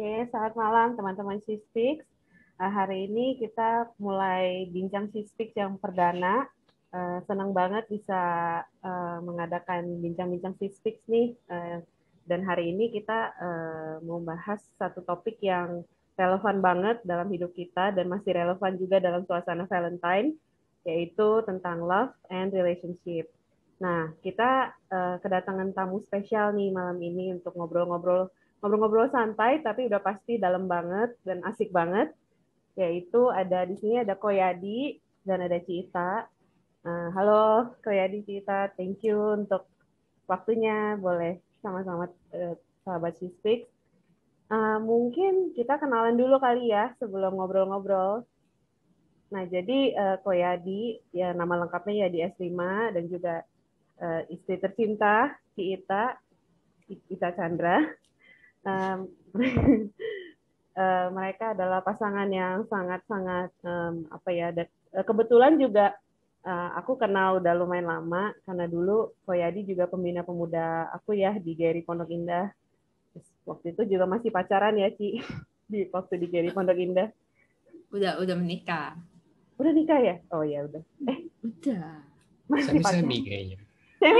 Selamat malam teman-teman Sisfix. Hari ini kita mulai bincang Sisfix yang perdana. Senang banget bisa mengadakan bincang-bincang Sisfix nih. Dan hari ini kita mau bahas satu topik yang relevan banget dalam hidup kita dan masih relevan juga dalam suasana Valentine, yaitu tentang love and relationship. Nah, kita kedatangan tamu spesial nih malam ini untuk ngobrol-ngobrol santai tapi udah pasti dalam banget dan asik banget, yaitu ada di sini ada Koyadi dan ada Cita. Halo Koyadi, Cita, thank you untuk waktunya. Boleh sama-sama sahabat Sisfix. Mungkin kita kenalan dulu kali ya sebelum ngobrol-ngobrol. Nah, jadi Koyadi ya nama lengkapnya ya di S5 dan juga istri tercinta Cita Chandra. Mereka adalah pasangan yang sangat-sangat kebetulan juga aku kenal udah lumayan lama karena dulu Koyadi juga pembina pemuda aku ya di GRI Pondok Indah. Terus, waktu itu juga masih pacaran ya Ci waktu di GRI Pondok Indah. Udah menikah. Udah nikah ya? Oh ya udah. Udah. Masih Semi kayaknya.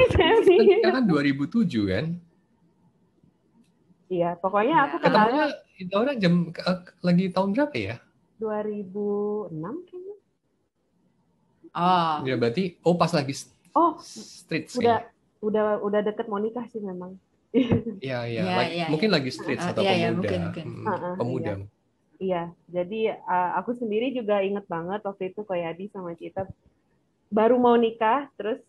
Semi. Kan 2007 kan? Iya, pokoknya aku ketemunya itu orang lagi tahun berapa ya? 2006 kayaknya. Oh. Ya berarti pas lagi street udah deket mau nikah sih memang. Iya. Mungkin lagi street atau pemuda. Mungkin. Pemuda. Iya, jadi aku sendiri juga inget banget waktu itu Koyadi sama Cita baru mau nikah, terus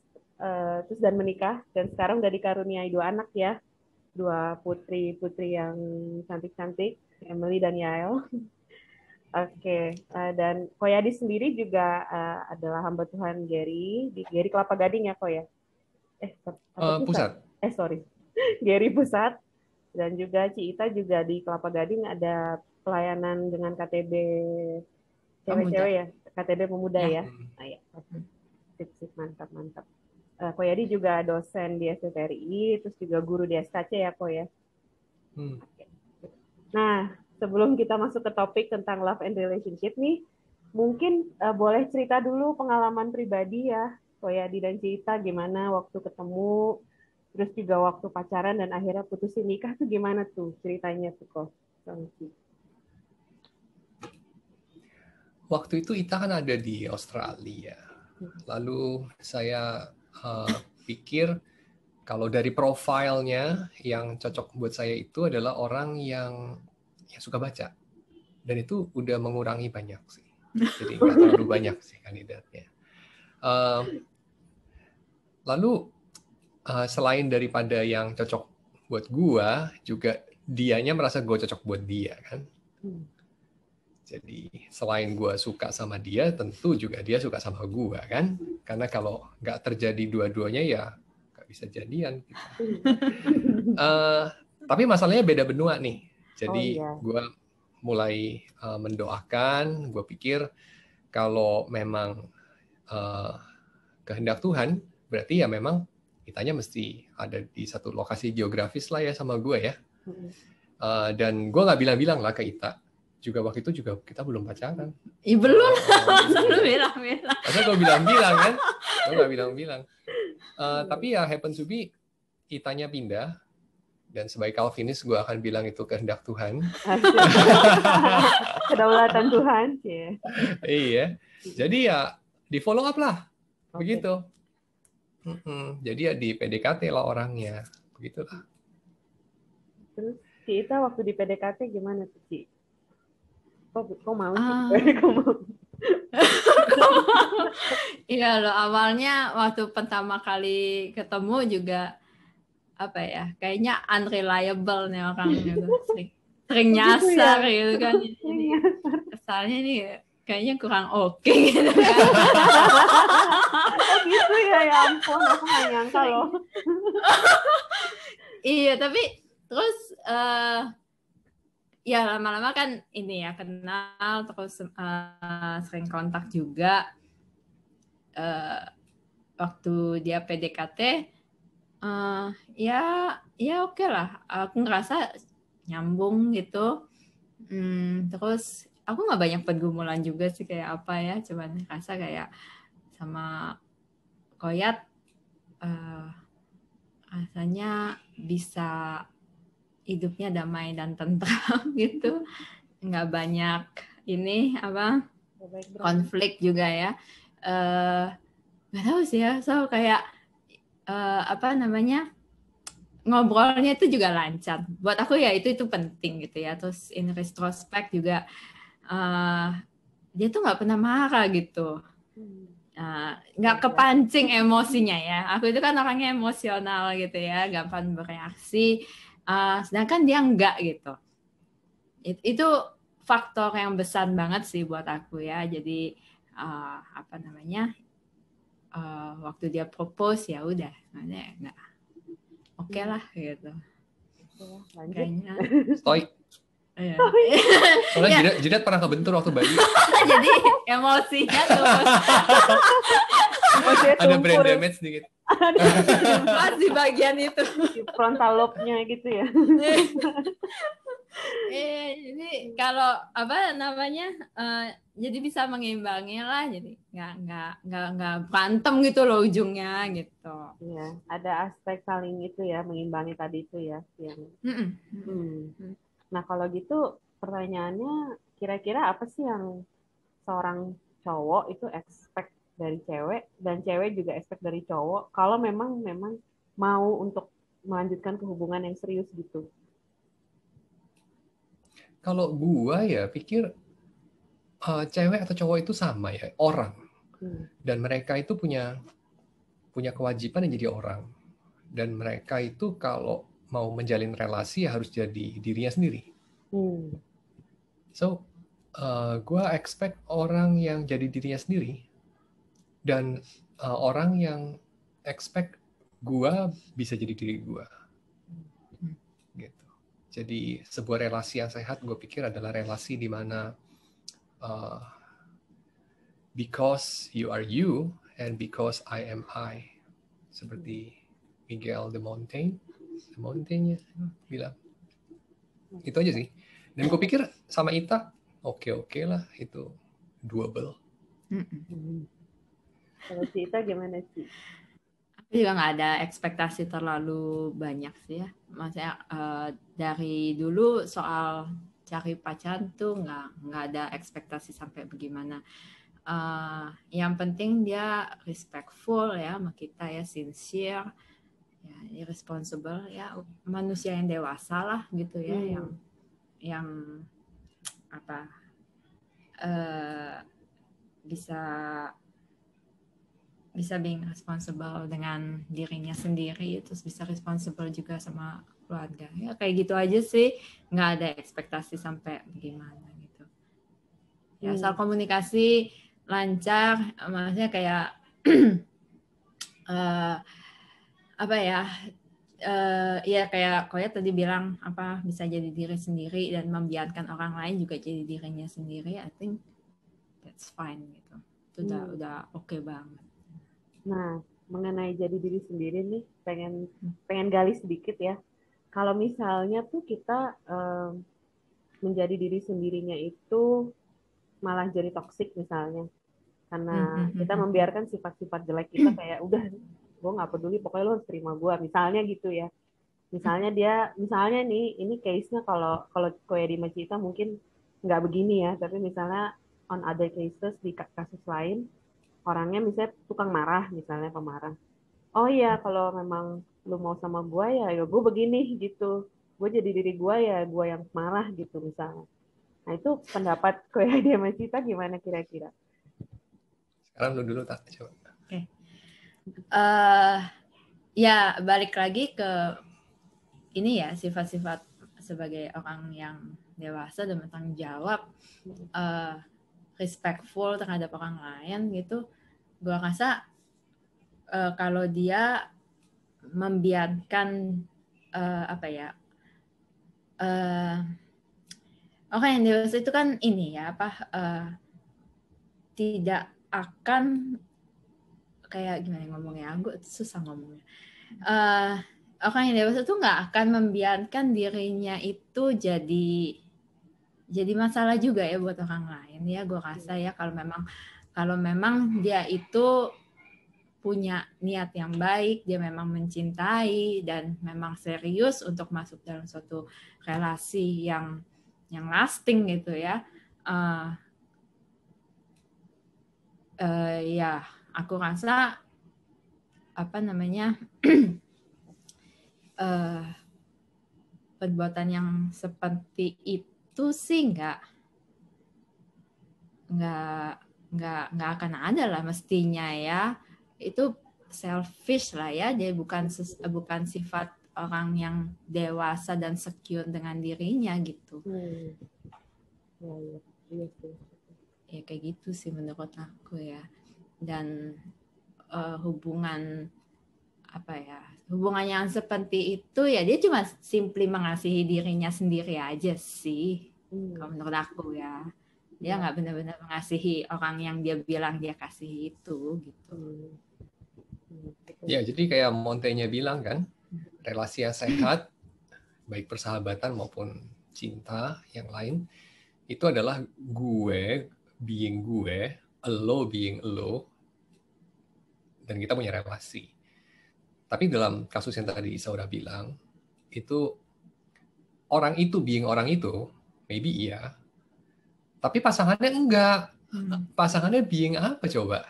dan menikah, dan sekarang udah dikaruniai 2 anak ya, 2 putri yang cantik-cantik, Emily dan Yael. Oke. Dan Koyadi sendiri juga adalah hamba Tuhan Gary di Gary Kelapa Gading ya Koya? Pusat. Gary Pusat. Dan juga Cita juga di Kelapa Gading ada pelayanan dengan KTB cewek-cewek ya, KTB pemuda ya. Ya. Mantap. Koyadi juga dosen di STTRI, terus juga guru di SKC ya Koya. Nah, sebelum kita masuk ke topik tentang love and relationship nih, mungkin boleh cerita dulu pengalaman pribadi ya, Koyadi dan Cita, gimana waktu ketemu, terus juga waktu pacaran dan akhirnya putusin nikah tuh gimana tuh ceritanya tuh kok? Waktu itu Ita kan ada di Australia. Lalu saya pikir kalau dari profilnya yang cocok buat saya itu adalah orang yang suka baca. Dan itu udah mengurangi banyak sih. Jadi nggak terlalu banyak sih kandidatnya. Lalu selain daripada yang cocok buat gua, juga dianya merasa gua cocok buat dia kan. Jadi selain gue suka sama dia, tentu juga dia suka sama gue kan. Karena kalau nggak terjadi dua-duanya ya nggak bisa jadian. Tapi masalahnya beda benua nih. Jadi gue mulai mendoakan, gue pikir kalau memang kehendak Tuhan, berarti ya memang kitanya mesti ada di satu lokasi geografis lah ya sama gue ya. Dan gue nggak bilang-bilang lah ke Ita. Juga waktu itu juga kita belum pacaran. Belum bilang-bilang. Masa gue bilang-bilang kan? Gue nggak bilang-bilang. Tapi ya happen to be Itanya pindah. Dan sebagai Calvinis gue akan bilang itu kehendak Tuhan. Kedaulatan Tuhan. Iya. Jadi ya di follow up lah. Begitu. Jadi ya di PDKT lah orangnya. Begitulah. Terus Cita waktu di PDKT gimana tuh Ci? Kok mau sih? Iya loh, awalnya waktu pertama kali ketemu juga kayaknya unreliable nih orangnya, sering nyasar gitu kan. Jadi kesannya nih kayaknya kurang oke gitu kan. Oh gitu ya ampun, aku nggak nyangka loh. Iya, tapi terus ya lama-lama kan ini ya kenal, terus sering kontak juga. Waktu dia PDKT ya oke lah, aku ngerasa nyambung gitu. Terus aku nggak banyak pergumulan juga sih kayak apa ya, cuman rasa kayak sama Koyat rasanya bisa hidupnya damai dan tentram gitu, nggak banyak ini apa konflik juga ya. Nggak tahu sih ya, so kayak apa namanya, ngobrolnya itu juga lancar. Buat aku ya itu penting gitu ya. Terus in retrospect juga dia tuh nggak pernah marah gitu. Nggak kepancing emosinya ya. Aku itu kan orangnya emosional gitu ya, gampang bereaksi. Sedangkan dia enggak gitu. Itu faktor yang besar banget sih buat aku ya. Jadi apa namanya, waktu dia propose ya udah, enggak oke lah gitu. Kayaknya. Stoik. Iya. Soalnya Jidat pernah kebentur waktu bayi. Jadi emosinya tuh. Ada brain damage sedikit. Pas di bagian itu. Di frontal lobe-nya gitu ya. Jadi kalau apa namanya, jadi bisa mengimbangi lah, jadi nggak berantem gitu loh ujungnya gitu. Iya, ada aspek saling itu ya, mengimbangi tadi itu ya yang. Nah kalau gitu pertanyaannya, kira-kira apa sih yang seorang cowok itu expect dari cewek dan cewek juga expect dari cowok kalau memang mau untuk melanjutkan ke hubungan yang serius gitu? Kalau gua ya pikir cewek atau cowok itu sama ya, orang. Dan mereka itu punya kewajiban yang jadi orang. Dan mereka itu kalau mau menjalin relasi ya harus jadi dirinya sendiri. So, gue expect orang yang jadi dirinya sendiri dan orang yang expect gue bisa jadi diri gue. Gitu. Jadi sebuah relasi yang sehat gue pikir adalah relasi di mana because you are you and because I am I. Seperti Miguel de Montaigne bilang. Itu aja sih. Dan gue pikir sama Ita, oke lah, itu doable. Kalau si Ita gimana sih? Aku juga nggak ada ekspektasi terlalu banyak sih ya. Maksudnya dari dulu soal cari pacar tuh nggak ada ekspektasi sampai bagaimana. Yang penting dia respectful ya sama kita ya, sincere, ya, irresponsible ya, manusia yang dewasa lah gitu ya, yang apa bisa being responsible dengan dirinya sendiri, terus bisa responsible juga sama keluarga ya, kayak gitu aja sih, nggak ada ekspektasi sampai bagaimana gitu ya. Soal komunikasi lancar, maksudnya kayak apa ya, ya kayak Koya tadi bilang apa, bisa jadi diri sendiri dan membiarkan orang lain juga jadi dirinya sendiri. I think that's fine gitu. Itu udah oke banget. Nah, mengenai jadi diri sendiri nih, pengen gali sedikit ya. Kalau misalnya tuh kita menjadi diri sendirinya itu malah jadi toksik misalnya, karena kita membiarkan sifat-sifat jelek kita, kayak udah gue nggak peduli, pokoknya lo harus terima gue, misalnya gitu ya. Misalnya nih, ini case-nya kalau kayak di Macita mungkin nggak begini ya, tapi misalnya on other cases, di kasus lain, orangnya misalnya tukang marah, misalnya pemarah. Oh iya, kalau memang lu mau sama gue ya gue begini gitu. Gue jadi diri gue ya, gue yang marah gitu misalnya. Nah itu pendapat kayak dia Macita gimana kira-kira? Sekarang lu dulu tak coba. Oke. Ya balik lagi ke ini ya, sifat-sifat sebagai orang yang dewasa dan bertanggung jawab, respectful terhadap orang lain gitu. Gue rasa kalau dia membiarkan apa ya, orang yang dewasa itu kan ini ya apa, tidak akan kayak gimana ngomongnya, gue susah ngomongnya. Orang yang dewasa tuh nggak akan membiarkan dirinya itu jadi jadi masalah juga ya buat orang lain ya. Gue rasa ya kalau memang dia itu punya niat yang baik, dia memang mencintai dan memang serius untuk masuk dalam suatu relasi yang lasting gitu ya. Ya, aku rasa perbuatan yang seperti itu sih nggak akan ada lah mestinya ya. Itu selfish lah ya, dia bukan sifat orang yang dewasa dan secure dengan dirinya gitu. Ya kayak gitu sih menurut aku ya. Dan hubungan yang seperti itu ya dia cuma simply mengasihi dirinya sendiri aja sih. Kalau menurut aku ya. Dia nggak benar-benar mengasihi orang yang dia bilang dia kasih itu gitu. Ya, jadi kayak Montaigne bilang kan, relasi yang sehat, baik persahabatan maupun cinta yang lain, itu adalah gue being gue, lo being lo, dan kita punya relasi. Tapi dalam kasus yang tadi Isaura bilang, itu orang itu being orang itu, maybe iya, tapi pasangannya enggak. Pasangannya being apa coba?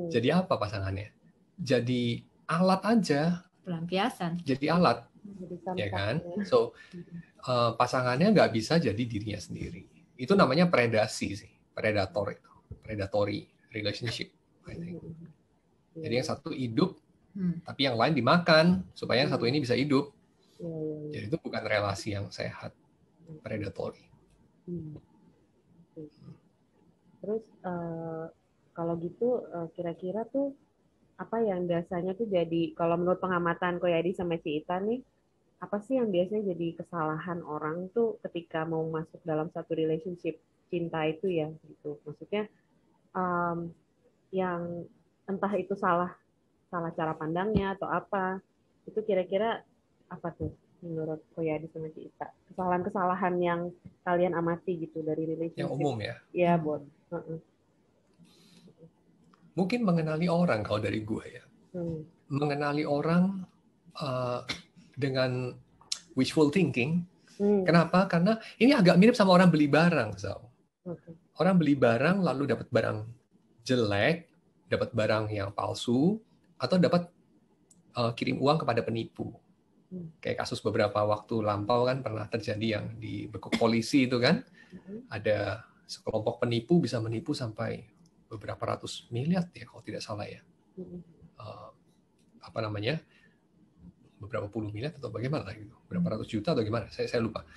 Jadi apa pasangannya? Jadi alat aja. Pelampiasan. Jadi alat, ya kan? So pasangannya nggak bisa jadi dirinya sendiri. Itu namanya predasi sih, predatory relationship, I think. Jadi yang satu hidup, tapi yang lain dimakan supaya yang satu ini bisa hidup. Jadi itu bukan relasi yang sehat, predatory. Terus kalau gitu kira-kira tuh apa yang biasanya tuh jadi, kalau menurut pengamatan Koyadi sama si Ita nih, apa sih yang biasanya jadi kesalahan orang tuh ketika mau masuk dalam satu relationship cinta itu ya gitu. Maksudnya yang entah itu salah cara pandangnya atau apa, itu kira-kira apa tuh menurut Koyadi sama si Ita? Kesalahan-kesalahan yang kalian amati gitu dari relationship. Yang umum ya? Iya, Bon. Mungkin mengenali orang kalau dari gue ya. Mengenali orang dengan wishful thinking. Kenapa? Karena ini agak mirip sama orang beli barang, Zau. Orang beli barang lalu dapat barang jelek, dapat barang yang palsu, atau dapat kirim uang kepada penipu. Kayak kasus beberapa waktu lampau kan pernah terjadi yang dibekuk polisi itu kan. Ada sekelompok penipu bisa menipu sampai beberapa ratus miliar ya kalau tidak salah ya. Beberapa puluh miliar atau bagaimana gitu. Berapa ratus juta atau gimana. Saya lupa.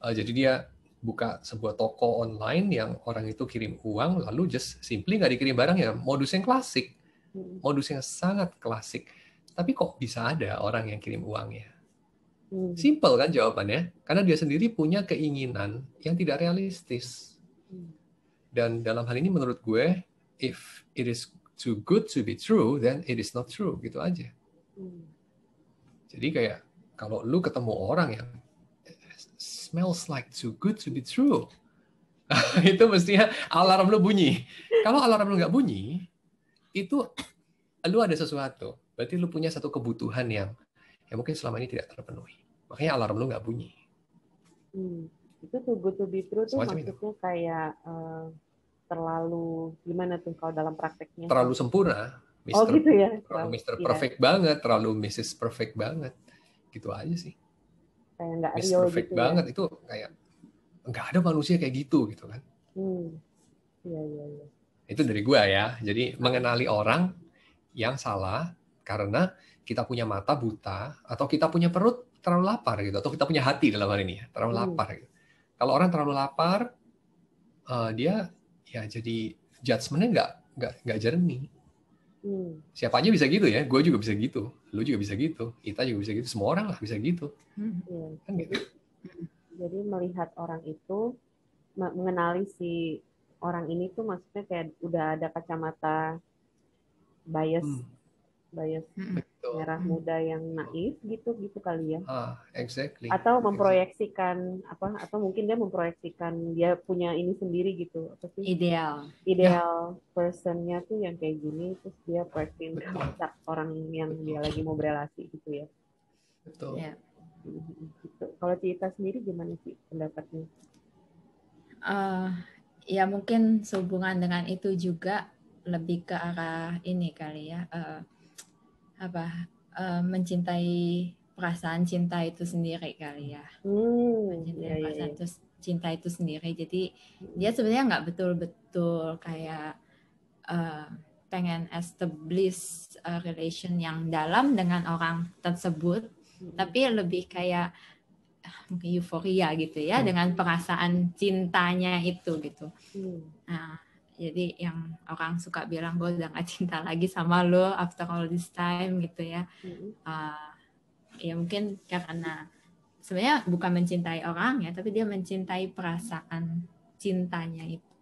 Jadi dia buka sebuah toko online yang orang itu kirim uang lalu just simply nggak dikirim barang ya, modus yang klasik. Modus yang sangat klasik. Tapi kok bisa ada orang yang kirim uangnya? Simple kan jawabannya, karena dia sendiri punya keinginan yang tidak realistis. Dan dalam hal ini menurut gue, if it is too good to be true, then it is not true, gitu aja. Jadi kayak kalau lu ketemu orang yang smells like too good to be true, itu mestinya alarm lu bunyi. Kalau alarm lu nggak bunyi, itu lu ada sesuatu. Berarti lu punya satu kebutuhan yang mungkin selama ini tidak terpenuhi. Makanya alarm lu nggak bunyi. Itu too good to be true tuh semacam maksudnya itu. Kayak terlalu gimana tuh kalau dalam prakteknya? Terlalu sempurna. Oh gitu ya. Terlalu Mr. Perfect banget, terlalu Mrs. Perfect banget. Gitu aja sih. Kayak nggak Mr. real Perfect gitu banget ya. itu kayak nggak ada manusia kayak gitu kan. Iya. Itu dari gua ya. Jadi mengenali orang yang salah karena kita punya mata buta atau kita punya perut terlalu lapar gitu, atau kita punya hati dalam hal ini ya, terlalu lapar gitu. Kalau orang terlalu lapar, dia ya jadi judgement-nya nggak jernih. Siapa aja bisa gitu ya, gue juga bisa gitu, lu juga bisa gitu, kita juga bisa gitu, semua orang lah bisa gitu. Kan gitu. Jadi melihat orang itu, mengenali si orang ini tuh maksudnya kayak udah ada kacamata bias bias Betul. merah muda yang naif gitu kali ya. Exactly. Atau memproyeksikan atau mungkin dia memproyeksikan dia punya ini sendiri gitu, apa sih? Ideal personnya tuh yang kayak gini, terus dia proyekin ke orang yang dia lagi mau berelasi gitu ya. Betul. Gitu. Kalau Cita sendiri gimana sih pendapatnya? Ya mungkin sehubungan dengan itu juga lebih ke arah ini kali ya, mencintai perasaan cinta itu sendiri kali ya. Mencintai perasaan itu cinta itu sendiri. Jadi dia sebenarnya nggak betul-betul kayak pengen establish relation yang dalam dengan orang tersebut, tapi lebih kayak mungkin euforia gitu ya dengan perasaan cintanya itu gitu. Nah, jadi yang orang suka bilang gue udah gak cinta lagi sama lo after all this time gitu ya. Ya mungkin karena sebenarnya bukan mencintai orang ya, tapi dia mencintai perasaan cintanya itu.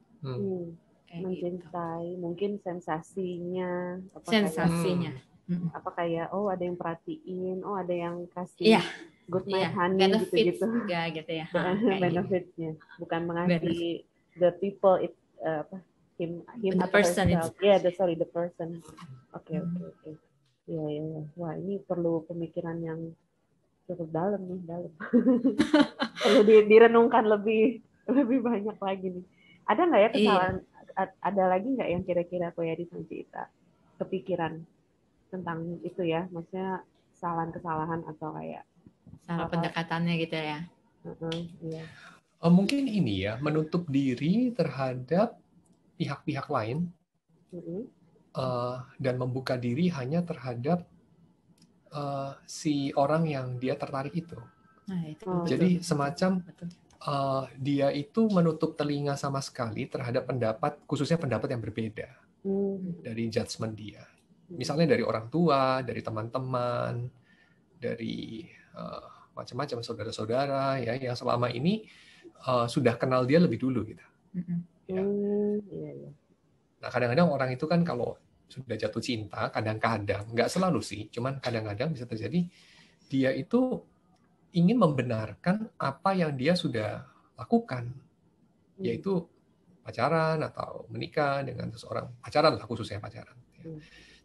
Mencintai gitu. Mungkin sensasinya. Kayak ada yang perhatiin, ada yang kasih good night honey gitu-gitu. Gitu ya. Benefitsnya, bukan mengasihi the people, him the person herself. The person. Oke. Iya. Wah, ini perlu pemikiran yang cukup dalam. Perlu direnungkan lebih banyak lagi nih. Ada nggak ya kesalahan? Ada lagi nggak yang kira-kira Koyadi sama Cita kepikiran tentang itu ya? Maksudnya kesalahan atau kayak salah pendekatannya gitu ya? Iya. Mungkin ini ya, menutup diri terhadap pihak-pihak lain dan membuka diri hanya terhadap si orang yang dia tertarik itu. Jadi semacam dia itu menutup telinga sama sekali terhadap pendapat, khususnya pendapat yang berbeda dari judgement dia. Misalnya dari orang tua, dari teman-teman, dari macam-macam saudara-saudara ya yang selama ini sudah kenal dia lebih dulu gitu. Ya. Nah kadang-kadang orang itu kan kalau sudah jatuh cinta, kadang-kadang nggak selalu sih, cuman kadang-kadang bisa terjadi dia itu ingin membenarkan apa yang dia sudah lakukan, yaitu pacaran atau menikah dengan seseorang, pacaran lah khususnya pacaran.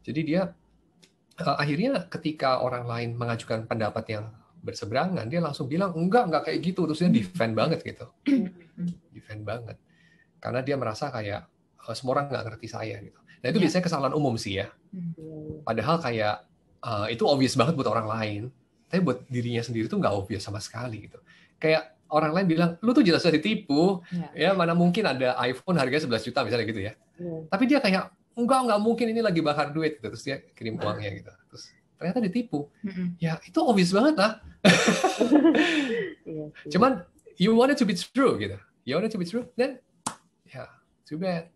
Jadi dia akhirnya ketika orang lain mengajukan pendapat yang berseberangan, dia langsung bilang enggak kayak gitu, terus dia defend banget gitu, defend banget, karena dia merasa kayak semua orang nggak ngerti saya gitu. Nah itu biasanya kesalahan umum sih ya. Padahal kayak itu obvious banget buat orang lain, tapi buat dirinya sendiri tuh nggak obvious sama sekali gitu. Kayak orang lain bilang, lu tuh jelas ditipu, ya mana mungkin ada iPhone harganya 11 juta misalnya gitu ya. Tapi dia kayak enggak mungkin, ini lagi bakar duit gitu. Terus dia kirim uangnya gitu. Terus ternyata ditipu. Ya itu obvious banget lah. Cuman you want it to be true gitu. You want it to be true, then ya too bad.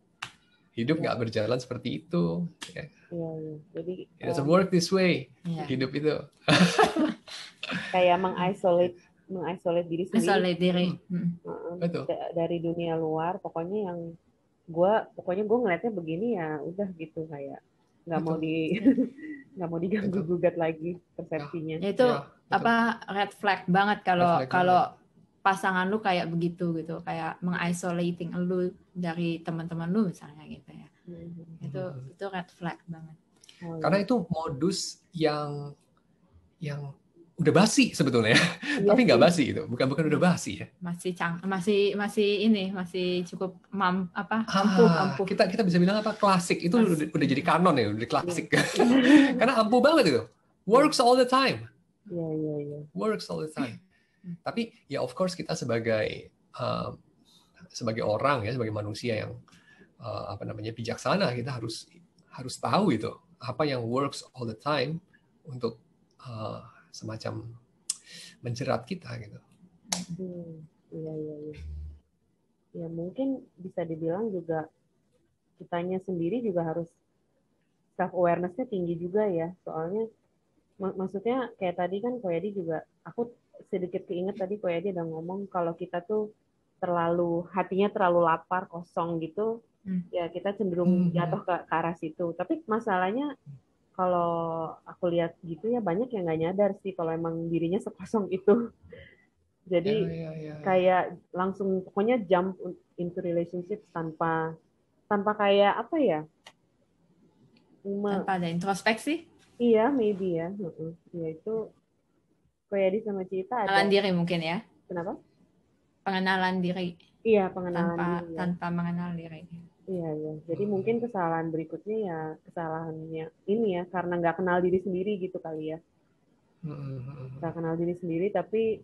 Hidup nggak berjalan seperti itu. Ya. Jadi it doesn't work this way. Hidup itu kayak mengisolate diri sendiri. Betul. Dari dunia luar. Pokoknya gue ngeliatnya begini ya udah gitu, kayak nggak mau diganggu gugat lagi persepsinya. Itu red flag banget kalau pasangan lu kayak begitu gitu, kayak mengisolating lu dari teman-teman lu misalnya gitu ya. Itu red flag banget. Karena itu modus yang udah basi sebetulnya, tapi nggak basi itu, bukan udah basi ya. Masih cukup ampuh. Kita bisa bilang apa, klasik itu udah jadi kanon ya, udah klasik. Karena ampuh banget itu, works all the time. Works all the time. Tapi ya of course kita sebagai orang ya, sebagai manusia yang bijaksana, kita harus tahu itu apa yang works all the time untuk semacam menjerat kita gitu. Iya. Ya mungkin bisa dibilang juga kitanya sendiri juga harus self awareness-nya tinggi juga ya. Soalnya maksudnya kayak tadi kan Koyadi juga, aku sedikit keinget tadi Koyadi udah ngomong kalau kita tuh hatinya terlalu lapar, kosong gitu, ya kita cenderung jatuh ke arah situ. Tapi masalahnya kalau aku lihat gitu ya banyak yang nggak nyadar sih kalau emang dirinya sekosong itu. Jadi Ya. kayak langsung pokoknya jump into relationship tanpa tanpa kayak apa ya? Tanpa ada introspeksi, Iya, maybe ya. Ya itu Koyadi sama Cita ada pengenalan diri mungkin ya, kenapa? pengenalan diri Iya, pengenalan tanpa diri ya. tanpa mengenal diri. Iya, iya. Jadi mungkin kesalahan berikutnya ya kesalahannya ini ya karena nggak kenal diri sendiri gitu kali ya. Nggak kenal diri sendiri tapi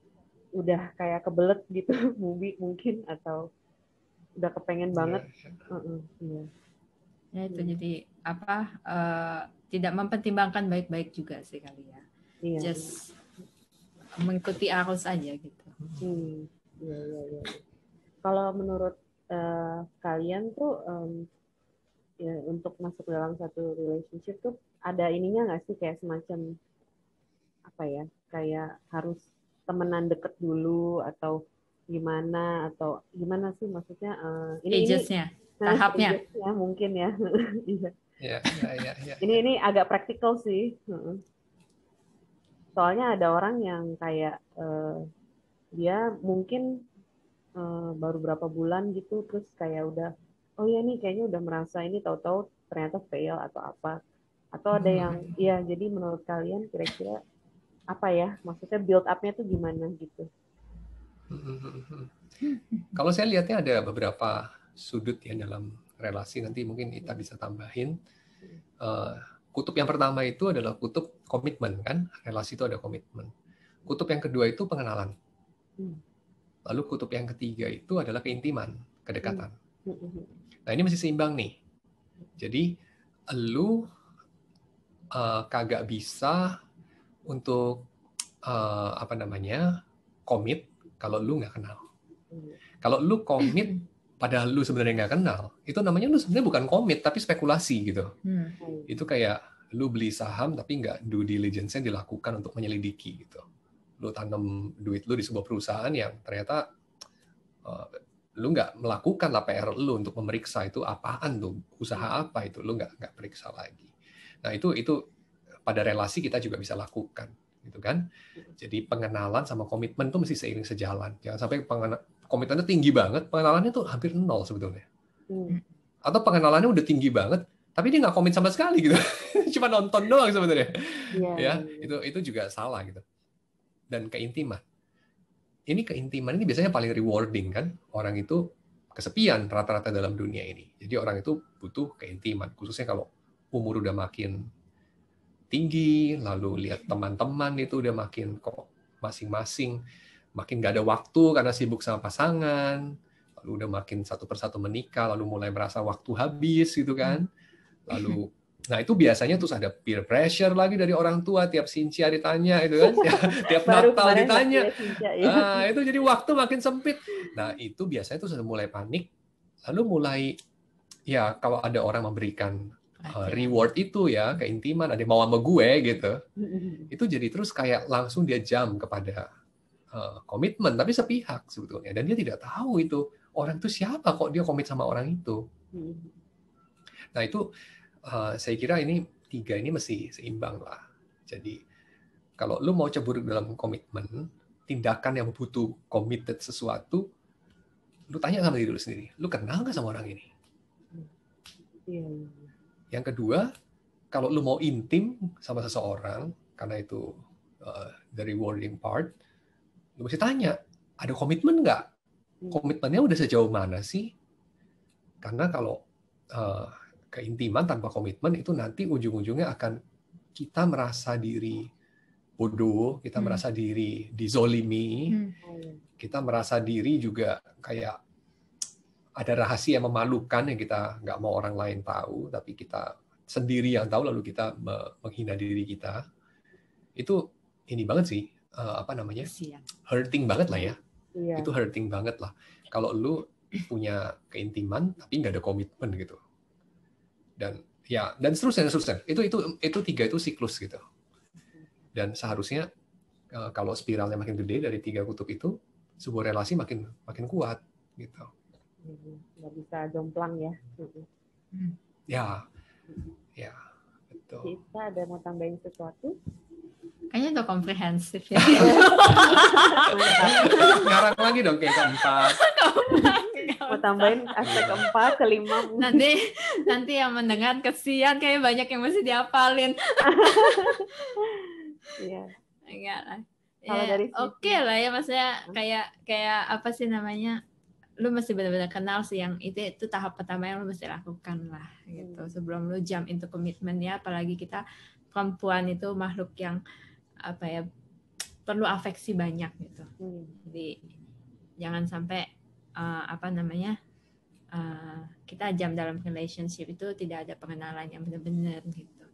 udah kayak kebelet gitu, mungkin atau udah kepengen banget. Iya. Ya itu jadi apa tidak mempertimbangkan baik-baik juga sih kali ya. Iya. Just mengikuti arus aja gitu. Iya. Kalau menurut kalian tuh ya, untuk masuk dalam satu relationship tuh ada ininya nggak sih kayak semacam apa ya kayak harus temenan deket dulu atau gimana sih maksudnya ini Stages-nya, tahapnya. ya mungkin ya. Ya. Ini agak praktikal sih. Soalnya ada orang yang kayak dia mungkin baru berapa bulan gitu terus kayak udah oh ya nih kayaknya udah merasa ini tahu-tahu ternyata fail atau apa atau ada yang ya jadi menurut kalian kira-kira apa ya maksudnya build up-nya tuh gimana gitu. Kalau saya lihatnya ada beberapa sudut ya dalam relasi, nanti mungkin kita bisa tambahin. Kutub yang pertama itu adalah kutub komitmen kan, relasi itu ada komitmen. Kutub yang kedua itu pengenalan. Lalu kutub yang ketiga itu adalah keintiman, kedekatan. Nah ini masih seimbang nih. Jadi lu kagak bisa untuk komit kalau lu nggak kenal. Kalau lu komit padahal lu sebenarnya nggak kenal, itu namanya lu sebenarnya bukan komit tapi spekulasi gitu. Itu kayak lu beli saham tapi nggak due diligence-nya dilakukan untuk menyelidiki gitu. Lu tanam duit lu di sebuah perusahaan yang ternyata lu nggak melakukan lah PR lu untuk memeriksa itu apaan tuh, usaha apa itu, lu nggak periksa lagi. Nah itu pada relasi kita juga bisa lakukan gitu kan. Jadi pengenalan sama komitmen tuh mesti seiring sejalan. Jangan sampai komitmennya tinggi banget, pengenalannya tuh hampir nol sebetulnya. Atau pengenalannya udah tinggi banget, tapi dia nggak komit sama sekali gitu. Cuma nonton doang sebenarnya. Ya, itu juga salah gitu. Dan keintiman. Keintiman ini biasanya paling rewarding kan. Orang itu kesepian rata-rata dalam dunia ini. Jadi orang itu butuh keintiman, khususnya kalau umur udah makin tinggi, lalu lihat teman-teman itu udah makin kok masing-masing makin gak ada waktu karena sibuk sama pasangan, lalu udah makin satu persatu menikah, lalu mulai merasa waktu habis gitu kan. Lalu nah itu biasanya terus ada peer pressure lagi dari orang tua, tiap Sincia ditanya itu kan, tiap Natal ditanya. Itu jadi waktu makin sempit. Nah itu biasanya tuh sudah mulai panik, lalu mulai ya kalau ada orang memberikan reward itu ya, keintiman, ada yang mau sama gue gitu, itu jadi terus kayak langsung dia jump kepada komitmen, tapi sepihak sebetulnya, dan dia tidak tahu itu orang itu siapa kok dia komit sama orang itu. Nah itu saya kira ini tiga ini mesti seimbang lah. Jadi kalau lu mau cebur dalam komitmen, tindakan yang butuh committed sesuatu, lu tanya sama diri lu sendiri, lu kenal nggak sama orang ini? Yang kedua, kalau lu mau intim sama seseorang, karena itu the rewarding part, lu mesti tanya, ada komitmen nggak? Komitmennya udah sejauh mana sih? Karena kalau keintiman tanpa komitmen itu nanti ujung-ujungnya akan kita merasa diri bodoh, kita merasa diri dizolimi, kita merasa diri juga kayak ada rahasia yang memalukan yang kita nggak mau orang lain tahu, tapi kita sendiri yang tahu, lalu kita menghina diri kita. Itu ini banget sih, hurting banget lah ya. Itu hurting banget lah. Kalau lu punya keintiman tapi nggak ada komitmen gitu. Dan seterusnya. Itu tiga itu siklus gitu. Dan seharusnya kalau spiralnya makin gede dari tiga kutub itu, sebuah relasi makin kuat gitu. Nggak bisa jomplang ya. Ya, gitu. Kita ada mau tambahin sesuatu? Kayaknya udah komprehensif ya. Ngarang lagi dong kayak keempat. Mau tambahin aspek keempat, kelima mungkin. Nanti yang mendengar kesian, kayak banyak yang mesti dihafalin. Iya. Enggak lah. Kalau Ya, dari oke lah ya, maksudnya kayak apa sih namanya? Lu mesti benar-benar kenal sih yang itu tahap pertama yang lu mesti lakukan lah gitu. Sebelum lu jump into commitment ya, apalagi kita perempuan itu makhluk yang apa ya, perlu afeksi banyak gitu. Jadi jangan sampai apa namanya, kita jam dalam relationship itu tidak ada pengenalan yang benar-benar gitu.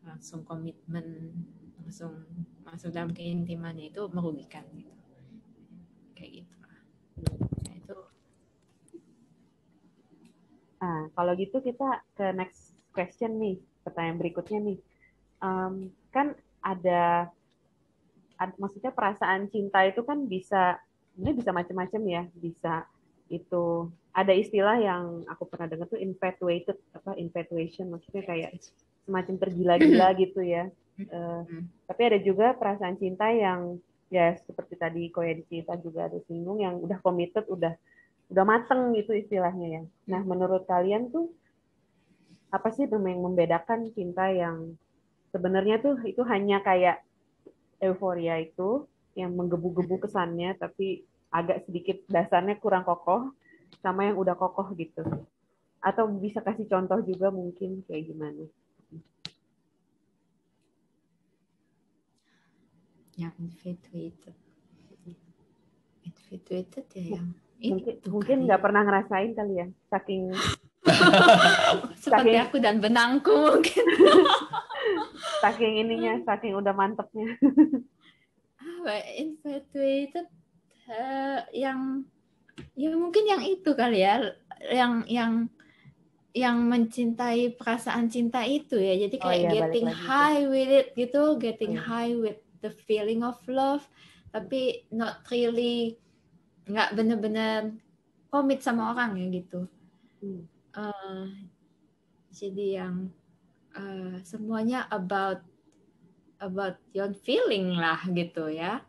Langsung komitmen, langsung masuk dalam keintimannya, itu merugikan gitu. Kayak gitu. Nah, itu. Kalau gitu kita ke next question nih, pertanyaan berikutnya nih. Kan ada maksudnya perasaan cinta itu kan bisa macam-macam ya, bisa itu ada istilah yang aku pernah dengar tuh infatuation, maksudnya kayak semacam tergila-gila gitu ya. Tapi ada juga perasaan cinta yang ya seperti tadi Koya cerita juga ada singgung, yang udah committed, udah mateng gitu istilahnya ya. Nah, menurut kalian tuh apa sih yang membedakan cinta yang sebenarnya tuh itu hanya kayak euforia itu yang menggebu-gebu kesannya tapi agak sedikit dasarnya kurang kokoh, sama yang udah kokoh gitu? Atau bisa kasih contoh juga mungkin kayak gimana? Yang infatuated ya, yang mungkin nggak pernah ngerasain kali ya, saking seperti aku dan benangku mungkin. saking udah mantepnya. Infatuated yang ya mungkin yang itu kali ya, yang mencintai perasaan cinta itu ya, jadi kayak getting high with it gitu, high with the feeling of love, tapi not really, nggak benar-benar komit sama orang ya gitu. Jadi yang semuanya about your feeling lah gitu ya,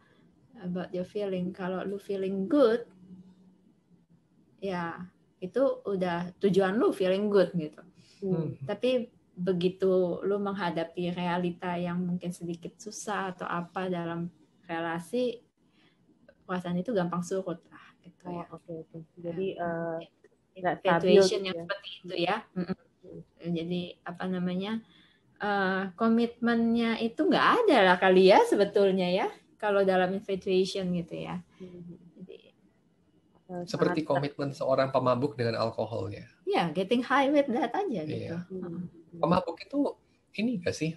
about your feeling. Kalau lu feeling good, ya itu udah tujuan lu feeling good gitu. Tapi begitu lu menghadapi realita yang mungkin sedikit susah atau apa dalam relasi, perasaan itu gampang surut lah gitu ya. Oke. Jadi infatuation yang seperti itu ya. Jadi apa namanya, komitmennya itu nggak ada lah kali ya sebetulnya ya kalau dalam infatuation gitu ya. Jadi, seperti komitmen seorang pemabuk dengan alkoholnya. Ya, getting high with that aja gitu. Pemabuk itu ini nggak sih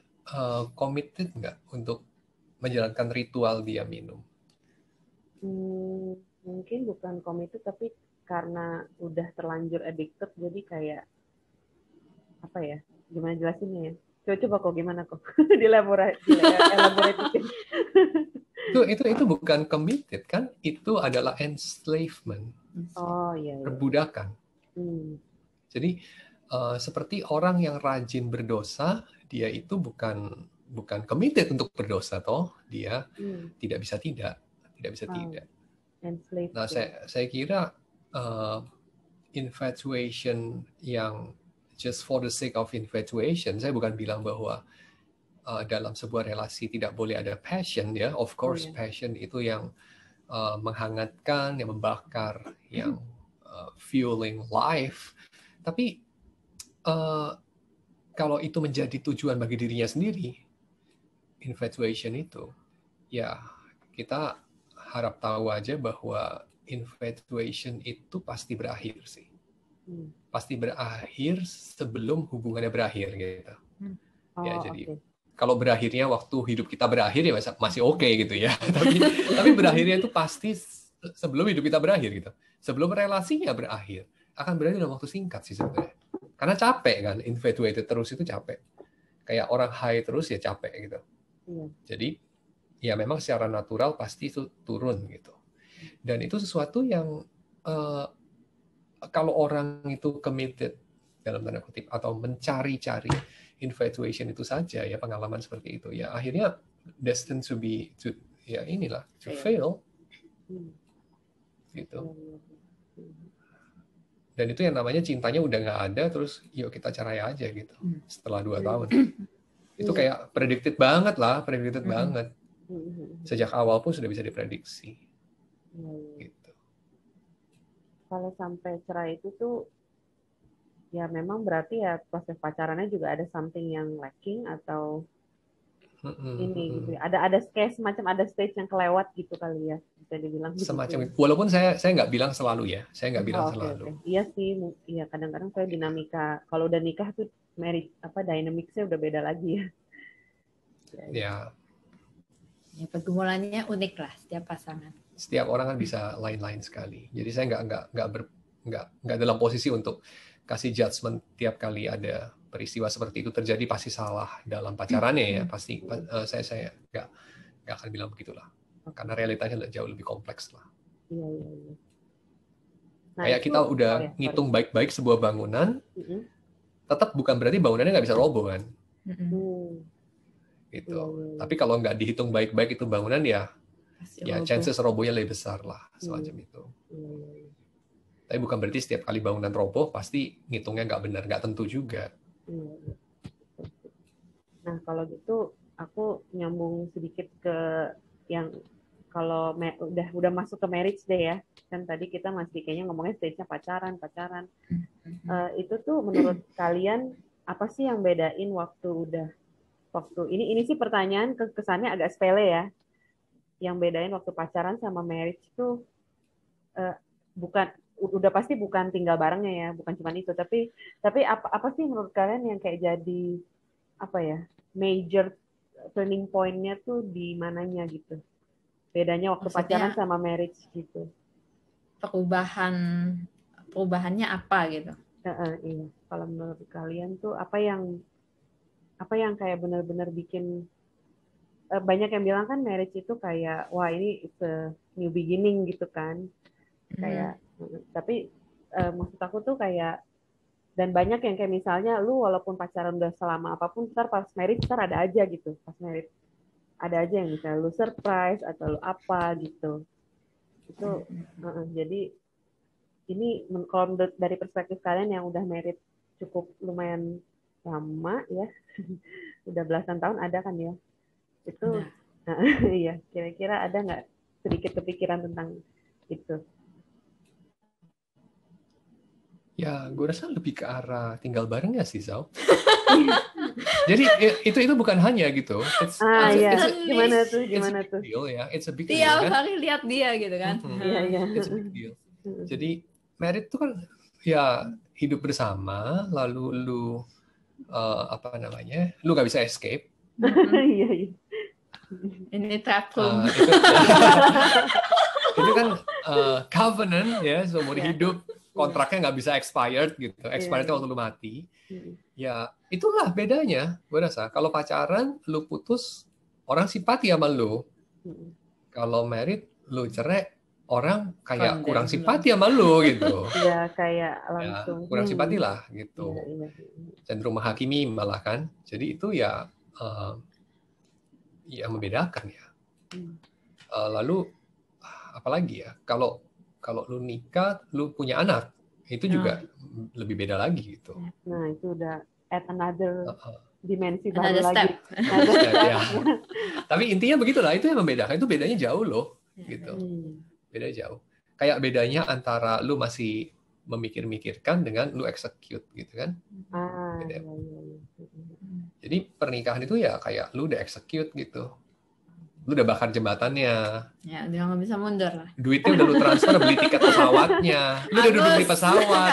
committed nggak untuk menjalankan ritual dia minum? Mungkin bukan committed, tapi karena udah terlanjur addicted, jadi kayak apa ya? Gimana jelasinnya ya? Coba kok gimana kok? Elaborate. Itu bukan committed kan? Itu adalah enslavement. Iya. Perbudakan. Jadi seperti orang yang rajin berdosa, dia itu bukan committed untuk berdosa toh, dia tidak bisa tidak. Nah, saya kira infatuation yang just for the sake of infatuation, saya bukan bilang bahwa dalam sebuah relasi tidak boleh ada passion ya. Of course, passion itu yang menghangatkan, yang membakar, yang fueling life. Tapi kalau itu menjadi tujuan bagi dirinya sendiri, infatuation itu, ya kita harap tahu aja bahwa infatuation itu pasti berakhir sih. Pasti berakhir sebelum hubungannya berakhir gitu. Jadi kalau berakhirnya waktu hidup kita berakhir ya masih oke gitu ya. Tapi berakhirnya itu pasti sebelum hidup kita berakhir gitu. Sebelum relasinya berakhir. Akan berakhir dalam waktu singkat sih sebenarnya. Karena capek kan, infatuated terus itu capek. Kayak orang high terus ya capek gitu. Jadi ya memang secara natural pasti itu turun gitu. Dan itu sesuatu yang kalau orang itu committed dalam tanda kutip atau mencari-cari, infatuation itu saja ya, pengalaman seperti itu ya akhirnya destined to ya inilah to fail gitu. Dan itu yang namanya cintanya udah nggak ada, terus yuk kita cerai aja gitu setelah 2 tahun. Itu kayak predicted banget lah, predicted banget. Sejak awal pun sudah bisa diprediksi. Gitu. Kalau sampai cerai itu tuh ya memang berarti ya proses pacarannya juga ada something yang lacking atau ini gitu. Ada semacam ada stage yang kelewat gitu kali ya, bisa dibilang semacam gitu. Walaupun saya nggak bilang selalu ya, saya nggak bilang selalu. Okay. Iya sih, iya kadang-kadang saya dinamika kalau udah nikah tuh marriage dynamics-nya udah beda lagi ya. Ya. Ya, pergumulannya unik lah setiap pasangan. Setiap orang kan bisa lain-lain sekali. Jadi saya nggak dalam posisi untuk kasih judgement tiap kali ada peristiwa seperti itu terjadi pasti salah dalam pacarannya ya. Pasti saya nggak akan bilang begitulah. Karena realitanya jauh lebih kompleks lah. Iya. Nah, kayak kita udah ngitung baik-baik sebuah bangunan, tetap bukan berarti bangunannya nggak bisa roboh kan. Gitu. Tapi kalau nggak dihitung baik-baik itu bangunan ya chances robohnya lebih besar lah semacam itu. Tapi bukan berarti setiap kali bangunan roboh pasti ngitungnya nggak benar, nggak tentu juga. Nah kalau gitu aku nyambung sedikit ke yang kalau udah masuk ke marriage deh ya, kan tadi kita masih kayaknya ngomongnya stage-nya pacaran. Itu tuh menurut kalian apa sih yang bedain waktu ini sih pertanyaan kesannya agak sepele ya. Yang bedain waktu pacaran sama marriage itu udah pasti bukan tinggal barengnya ya, bukan cuma itu, tapi apa sih menurut kalian yang kayak jadi major turning point-nya tuh di mananya gitu? Bedanya waktu pacaran sama marriage gitu. Perubahannya apa gitu? Iya. Kalau menurut kalian tuh apa yang kayak benar-benar bikin banyak yang bilang kan marriage itu kayak wah ini it's a new beginning gitu kan. Kayak tapi maksud aku tuh kayak dan banyak yang kayak misalnya lu walaupun pacaran udah selama apapun ntar pas marriage ada aja gitu. Pas marriage ada aja yang misalnya lu surprise atau lu apa gitu. Itu jadi ini kalau dari perspektif kalian yang udah married cukup lumayan lama ya, udah belasan tahun ada kan ya? Itu iya, kira-kira ada nggak sedikit kepikiran tentang itu? Ya, gue rasa lebih ke arah tinggal bareng ya sih, Zau. Jadi itu bukan hanya gitu. Gimana tuh? Deal, ya. It's a big deal. Tiap hari lihat dia gitu kan. Iya. It's a big deal. Jadi married itu kan ya hidup bersama, lalu lu lu nggak bisa escape. Iya. Ini trap room. Itu kan covenant ya, seumur hidup. Kontraknya nggak bisa expired gitu. Expired itu waktu lu mati. Ya, itulah bedanya. Gue rasa kalau pacaran lu putus, orang simpati sama lu. Kalau married lu cerai, orang kayak kurang simpati sama lu gitu. Iya, kayak langsung kurang simpati lah gitu. Cenderung menghakimi malah kan. Jadi itu ya membedakan ya. Lalu apalagi ya, kalau lu nikah, lu punya anak, itu juga lebih beda lagi gitu. Nah, itu udah add another dimensi baru lagi. Ya. Tapi intinya begitulah, itu yang membedakan. Itu bedanya jauh loh, gitu. Bedanya jauh. Kayak bedanya antara lu masih memikir-mikirkan dengan lu execute gitu kan. Beda. Jadi pernikahan itu ya kayak lu udah execute gitu. Lu udah bakar jembatannya. Ya, udah nggak bisa mundur lah. Duitnya udah lu transfer, beli tiket pesawatnya. Lu udah duduk di pesawat.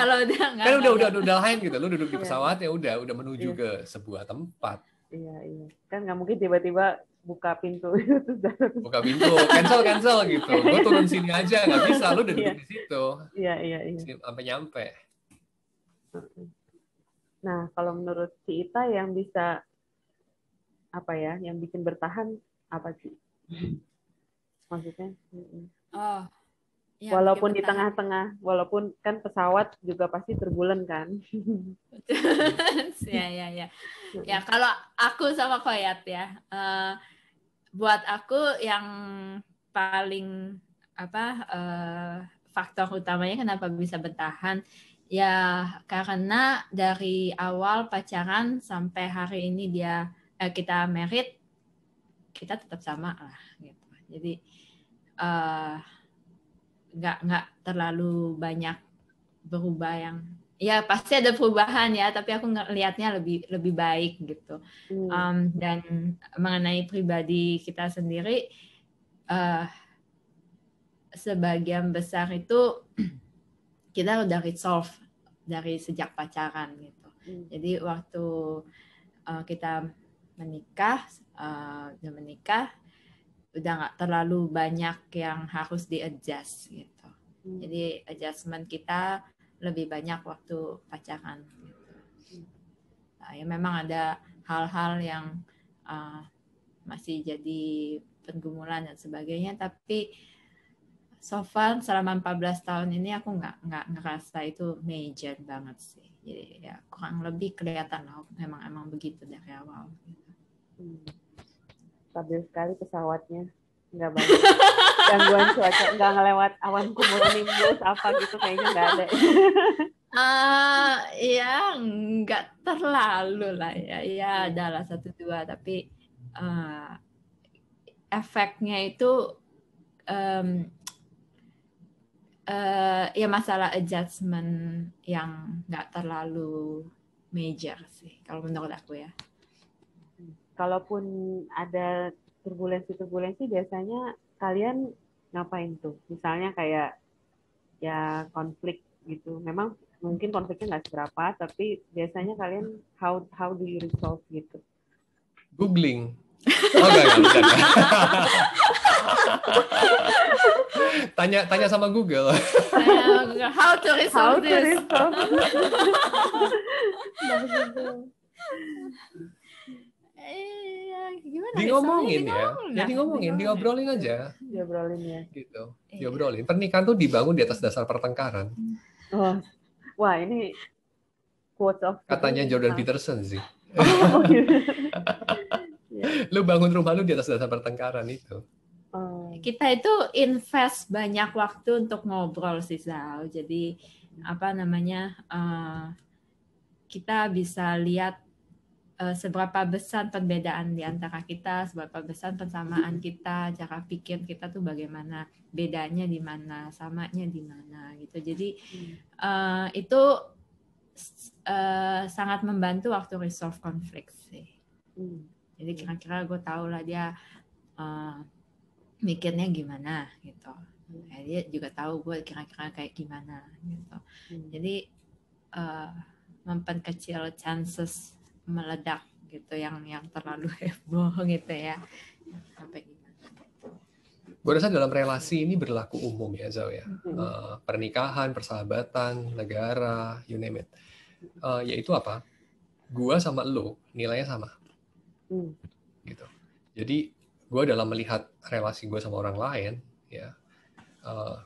Kan udah lain gitu. Lu duduk di pesawat ya udah menuju ke sebuah tempat. Iya. Kan nggak mungkin tiba-tiba buka pintu. Buka pintu, cancel gitu. Gue turun sini aja, nggak bisa. Lu udah duduk di situ. Iya. Sampai nyampe. Nah, kalau menurut si Ita yang bisa yang bikin bertahan apa sih? Maksudnya? Ya, Walaupun bikin di betah. tengah-tengah, walaupun kan pesawat juga pasti turbulen kan. Ya. Ya, kalau aku sama Koyat ya, buat aku yang paling faktor utamanya kenapa bisa bertahan ya karena dari awal pacaran sampai hari ini kita married, kita tetap sama lah gitu. Jadi nggak terlalu banyak berubah yang ya pasti ada perubahan ya, tapi aku ngelihatnya lebih baik gitu. Dan mengenai pribadi kita sendiri, sebagian besar itu kita udah resolve dari sejak pacaran gitu. Jadi waktu kita menikah udah nggak terlalu banyak yang harus di-adjust gitu. Jadi adjustment kita lebih banyak waktu pacaran gitu. Nah, ya memang ada hal-hal yang masih jadi pergumulan dan sebagainya, tapi so far selama 14 tahun ini aku nggak ngerasa itu major banget sih. Jadi ya kurang lebih kelihatan lah memang begitu dari awal. Stabil sekali pesawatnya, nggak banyak gangguan cuaca, nggak ngelewat awan cumulonimbus apa gitu, kayaknya nggak ada. Ya nggak terlalu lah ya adalah 1-2, tapi efeknya itu ya masalah adjustment yang nggak terlalu major sih kalau menurut aku ya. Kalaupun ada turbulensi biasanya kalian ngapain tuh? Misalnya kayak ya konflik gitu. Memang mungkin konfliknya nggak seberapa, tapi biasanya kalian how do you resolve gitu? Googling. Oh enggak. Tanya sama Google. How to resolve this? Ngomongin ya. Jadi diobrolin aja. Diobrolin ya. Gitu. Diobrolin. Pernikahan tuh dibangun di atas dasar pertengkaran. Oh. Wah, ini quote of katanya Jordan Peterson sih. Oh, gitu. Lu bangun rumah lu di atas dasar pertengkaran itu. Kita itu invest banyak waktu untuk ngobrol sih, Zal. Jadi kita bisa lihat seberapa besar perbedaan di antara kita, seberapa besar persamaan kita, cara pikir kita tuh bagaimana, bedanya di mana, samanya di mana gitu. Jadi itu sangat membantu waktu resolve konflik sih. Jadi kira-kira gue tahu lah dia mikirnya gimana gitu. Dia juga tahu gue kira-kira kayak gimana gitu. Jadi memperkecil chances meledak gitu yang terlalu heboh gitu ya. Sampai gimana. Gue rasa dalam relasi ini berlaku umum ya, Zau ya. Pernikahan, persahabatan, negara, you name it. Yaitu apa? Gua sama lo nilainya sama. Gitu. Jadi gue dalam melihat relasi gue sama orang lain, ya,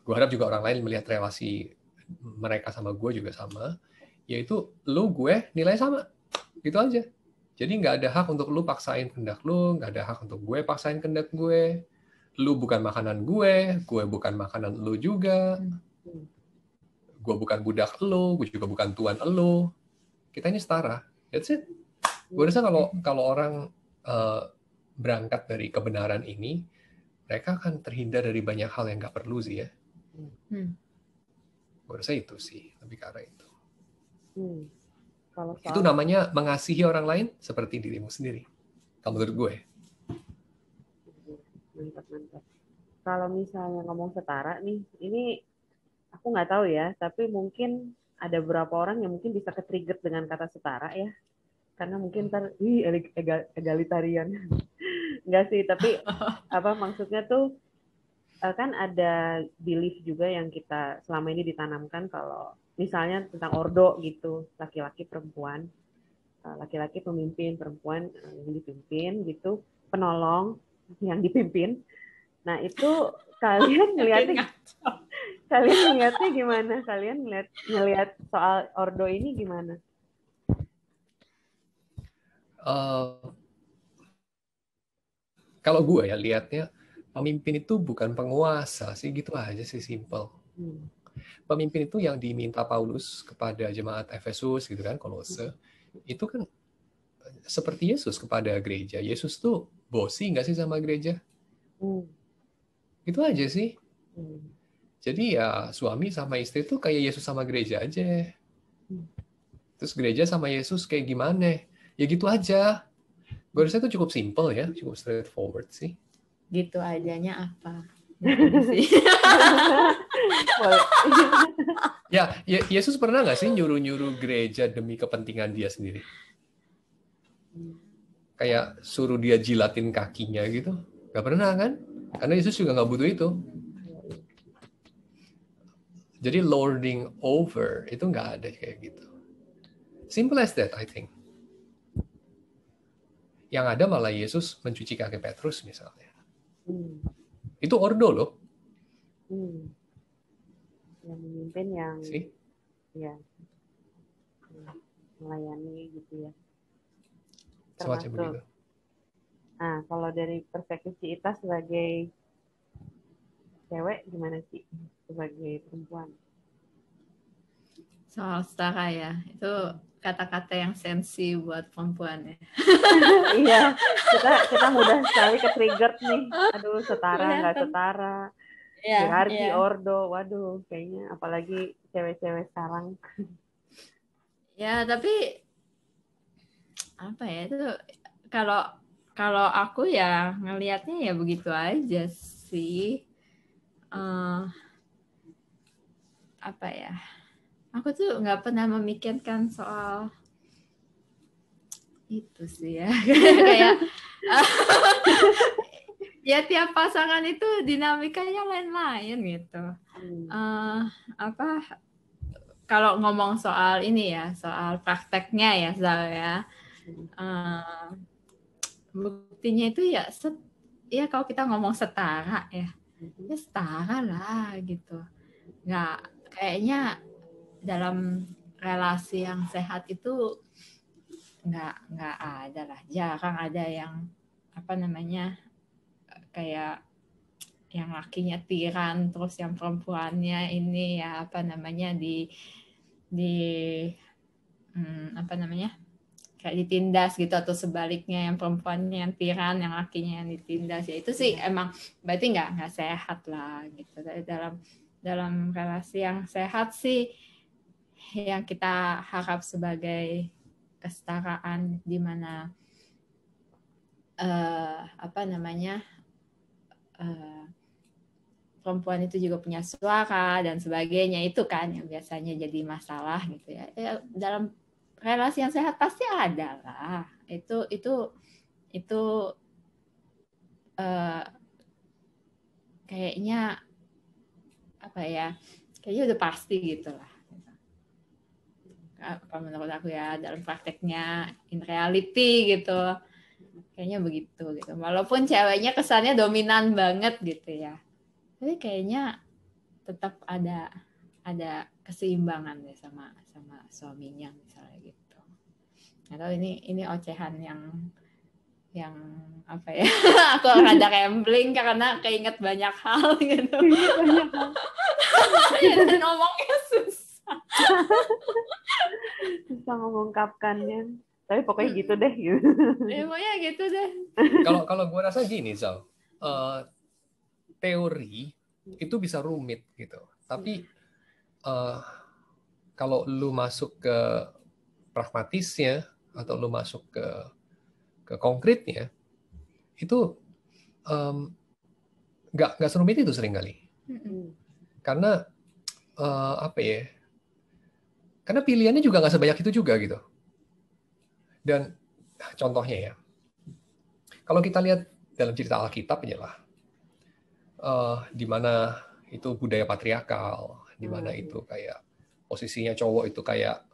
gue harap juga orang lain melihat relasi mereka sama gue juga sama, yaitu lu gue nilai sama, gitu aja. Jadi nggak ada hak untuk lu paksain kehendak lu, nggak ada hak untuk gue paksain kehendak gue. Lu bukan makanan gue bukan makanan lu juga. Gue bukan budak lu, gue juga bukan tuan lu. Kita ini setara. That's it. Gue rasa kalau orang berangkat dari kebenaran ini, mereka akan terhindar dari banyak hal yang nggak perlu sih ya. Gue rasa itu sih, lebih ke arah itu. Itu namanya mengasihi orang lain seperti dirimu sendiri. Kalau menurut gue. Mantap. Kalau misalnya ngomong setara nih, ini aku nggak tahu ya, tapi mungkin ada beberapa orang yang mungkin bisa ke-trigger dengan kata setara ya. Karena mungkin egalitarian. Enggak sih, tapi maksudnya tuh kan ada belief juga yang kita selama ini ditanamkan kalau misalnya tentang ordo gitu, laki-laki perempuan, laki-laki pemimpin, perempuan yang dipimpin gitu, penolong yang dipimpin. Nah itu kalian Kalian ngeliatnya gimana? Kalian ngeliat soal ordo ini gimana? Kalau gue ya lihatnya, pemimpin itu bukan penguasa sih, gitu aja sih, simple. Pemimpin itu yang diminta Paulus kepada jemaat Efesus gitu kan, Kolose, itu kan seperti Yesus kepada gereja. Yesus tuh bosi nggak sih sama gereja? Itu aja sih. Jadi ya suami sama istri tuh kayak Yesus sama gereja aja. Terus gereja sama Yesus kayak gimana? Ya gitu aja. Gue rasa itu cukup simple ya, cukup straightforward sih. Gitu ajanya apa? Definisi. Ya, Yesus pernah nggak sih nyuruh-nyuruh gereja demi kepentingan dia sendiri? Kayak suruh dia jilatin kakinya gitu? Nggak pernah kan? Karena Yesus juga nggak butuh itu. Jadi lording over itu nggak ada kayak gitu. Simple as that, I think. Yang ada malah Yesus mencuci kaki Petrus misalnya. Itu ordo loh. Yang memimpin yang ya melayani gitu ya. Semacam begitu. Nah, kalau dari perspektif Ita sebagai cewek gimana sih? Sebagai perempuan? Soal setara ya, itu kata-kata yang sensi buat perempuan ya. Iya, kita mudah sekali ke-trigger nih. Aduh, setara nggak setara. Hierarki, ordo, waduh, kayaknya apalagi cewek-cewek sekarang. Ya, tapi apa ya itu kalau aku ya ngelihatnya ya begitu aja sih. Apa ya? Aku tuh nggak pernah memikirkan soal itu sih ya. Kayak ya tiap pasangan itu dinamikanya lain-lain gitu. Kalau ngomong soal ini ya, soal prakteknya ya, Zal ya. Buktinya itu ya kalau kita ngomong setara ya setara lah gitu. Nggak, kayaknya dalam relasi yang sehat itu nggak ada lah, jarang ada yang apa namanya kayak yang lakinya tiran terus yang perempuannya ini ya apa namanya di apa namanya kayak ditindas gitu, atau sebaliknya yang perempuannya yang tiran yang lakinya yang ditindas. Ya itu sih emang berarti nggak sehat lah gitu. Dalam relasi yang sehat sih yang kita harap sebagai kesetaraan di mana apa namanya perempuan itu juga punya suara dan sebagainya, itu kan yang biasanya jadi masalah gitu ya. Dalam relasi yang sehat pasti ada lah. Itu kayaknya apa ya? Kayaknya udah pasti gitu lah. Kalau menurut aku ya dalam prakteknya in reality gitu. Kayaknya begitu gitu. Walaupun ceweknya kesannya dominan banget gitu ya. Tapi kayaknya tetap ada keseimbangan deh sama suaminya misalnya gitu. Atau ini ocehan yang apa ya? Aku rada rambling karena keinget banyak hal gitu. Dan ngomongnya susah. Susah mengungkapkannya. Tapi pokoknya gitu deh. Gitu. Ya, pokoknya gitu deh. Kalau gue rasa gini, Zal. Teori itu bisa rumit gitu. Tapi kalau lu masuk ke pragmatisnya atau lu masuk ke konkretnya, itu nggak serumit itu seringkali. Karena apa ya? Karena pilihannya juga nggak sebanyak itu juga gitu. Dan contohnya ya, kalau kita lihat dalam cerita Alkitab aja lah, di mana itu budaya patriarkal, di mana itu kayak posisinya cowok itu kayak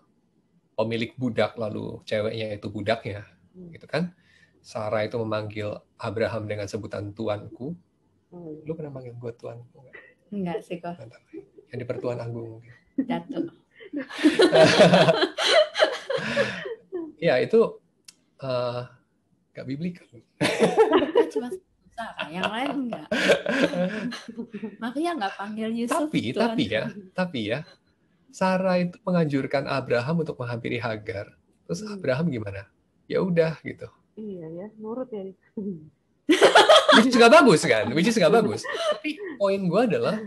pemilik budak, lalu ceweknya itu budaknya, gitu kan? Sarah itu memanggil Abraham dengan sebutan tuanku. Lu pernah manggil gue tuanku nggak? Enggak sih kok. Yang di Pertuan Agung. Datuk. Ya, itu nggak biblikal. Cuma Sarah, yang lain enggak. Maria nggak panggil Yusuf. Tapi ya, Sarah itu menganjurkan Abraham untuk menghampiri Hagar. Terus Abraham gimana? Ya udah gitu. Iya ya, nurut ya. Which is nggak bagus kan? Tapi poin gue adalah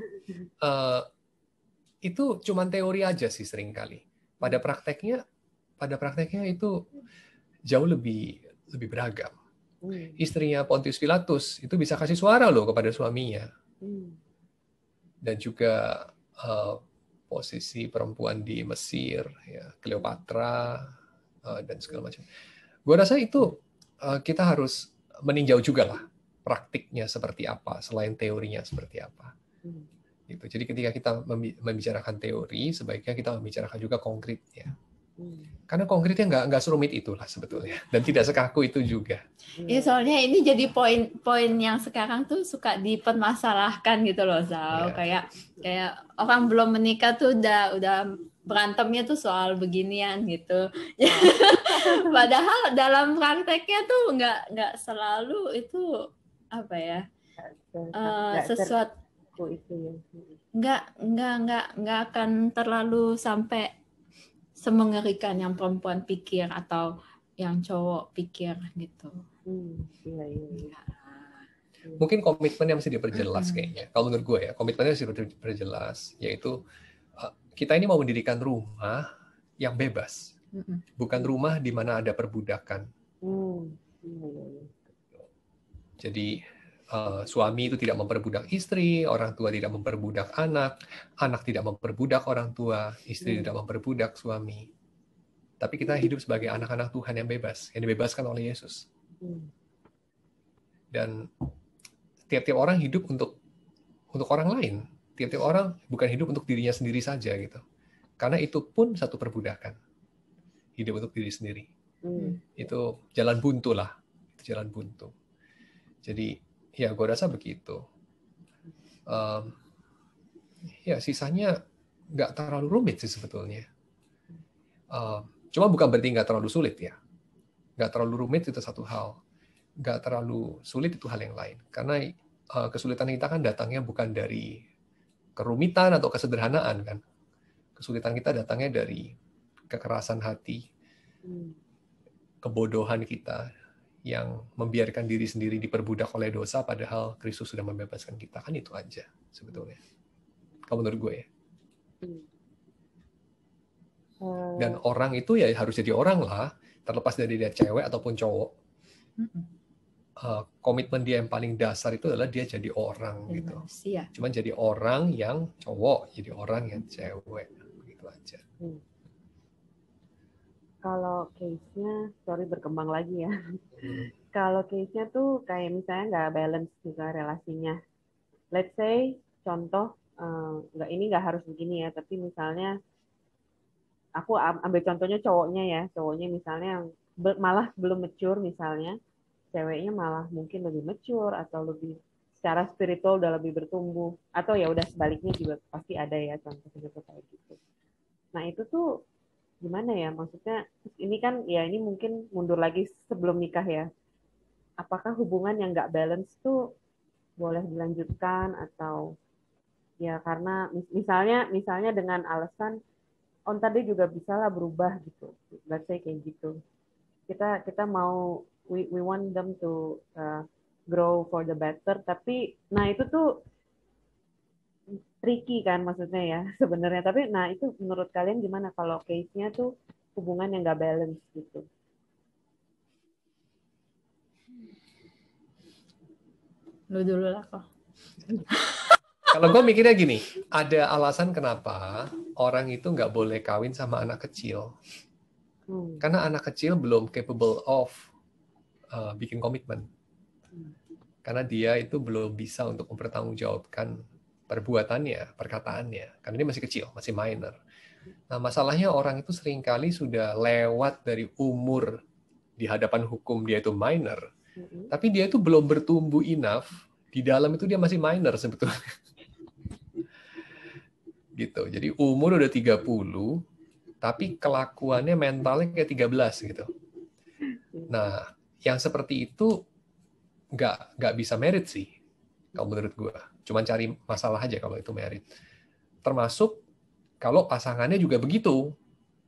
itu cuman teori aja sih seringkali. Pada prakteknya itu jauh lebih beragam. Istrinya Pontius Pilatus itu bisa kasih suara loh kepada suaminya. Dan juga posisi perempuan di Mesir, ya, Cleopatra, dan segala macam. Gue rasa itu kita harus meninjau juga lah praktiknya seperti apa, selain teorinya seperti apa. Gitu. Jadi ketika kita membicarakan teori, sebaiknya kita membicarakan juga konkretnya. Karena konkretnya nggak serumit itulah sebetulnya, dan tidak sekaku itu juga. Ya soalnya ini jadi poin yang sekarang tuh suka dipermasalahkan gitu loh, Zau. Yeah. Kayak orang belum menikah tuh udah berantemnya tuh soal beginian gitu. Padahal dalam prakteknya tuh nggak selalu itu apa ya sesuatu itu ya. Nggak akan terlalu sampai semengerikan yang perempuan pikir atau yang cowok pikir gitu. Iya. Mungkin komitmen yang mesti diperjelas kayaknya. Kalau menurut gue ya, komitmennya mesti diperjelas, yaitu kita ini mau mendirikan rumah yang bebas, bukan rumah di mana ada perbudakan. Jadi suami itu tidak memperbudak istri, orang tua tidak memperbudak anak, anak tidak memperbudak orang tua, istri tidak memperbudak suami. Tapi kita hidup sebagai anak-anak Tuhan yang bebas, yang dibebaskan oleh Yesus. Dan tiap-tiap orang hidup untuk orang lain. Tiap-tiap orang bukan hidup untuk dirinya sendiri saja gitu. Karena itu pun satu perbudakan. Hidup untuk diri sendiri. Itu jalan buntu lah. Itu jalan buntu. Jadi ya, gue rasa begitu. Ya, sisanya nggak terlalu rumit sih sebetulnya. Cuma bukan berarti nggak terlalu sulit ya. Nggak terlalu rumit itu satu hal. Nggak terlalu sulit itu hal yang lain. Karena kesulitan kita kan datangnya bukan dari kerumitan atau kesederhanaan kan. Kesulitan kita datangnya dari kekerasan hati, kebodohan kita, yang membiarkan diri sendiri diperbudak oleh dosa, padahal Kristus sudah membebaskan kita. Kan itu aja sebetulnya. Kalau menurut gue ya. Dan orang itu ya harus jadi orang lah, terlepas dari dia cewek ataupun cowok. Komitmen dia yang paling dasar itu adalah dia jadi orang gitu. Cuman jadi orang yang cowok, jadi orang yang cewek. Begitu aja. Kalau case-nya, berkembang lagi ya. Kalau case-nya tuh kayak misalnya nggak balance juga relasinya. Let's say, contoh, ini nggak harus begini ya, tapi misalnya, aku ambil contohnya cowoknya ya. Cowoknya misalnya malah belum mature misalnya, ceweknya malah mungkin lebih mature, atau lebih secara spiritual udah lebih bertumbuh. Atau ya udah sebaliknya juga pasti ada ya contoh-contoh kayak gitu. Nah itu tuh, gimana ya, maksudnya ini kan ya ini mungkin mundur lagi sebelum nikah ya, apakah hubungan yang nggak balance tuh boleh dilanjutkan, atau ya karena misalnya dengan alasan ntar dia juga bisa lah berubah gitu, let's say kayak gitu, kita mau we want them to grow for the better, tapi nah itu tuh tricky kan maksudnya ya sebenarnya. Tapi nah itu menurut kalian gimana kalau case-nya tuh hubungan yang nggak balance gitu? Lu dulu lah kok. Kalau gue mikirnya gini, ada alasan kenapa orang itu nggak boleh kawin sama anak kecil. Karena anak kecil belum capable of bikin komitmen. Karena dia itu belum bisa untuk mempertanggungjawabkan perbuatannya, perkataannya, karena dia masih kecil, masih minor. Nah, masalahnya orang itu seringkali sudah lewat dari umur di hadapan hukum dia itu minor, tapi dia itu belum bertumbuh enough, di dalam itu dia masih minor sebetulnya. gitu. Jadi umur udah 30, tapi kelakuannya mentalnya kayak 13 gitu. Nah, yang seperti itu nggak bisa merit sih, kalau menurut gue. Cuman cari masalah aja kalau itu merit. Termasuk kalau pasangannya juga begitu.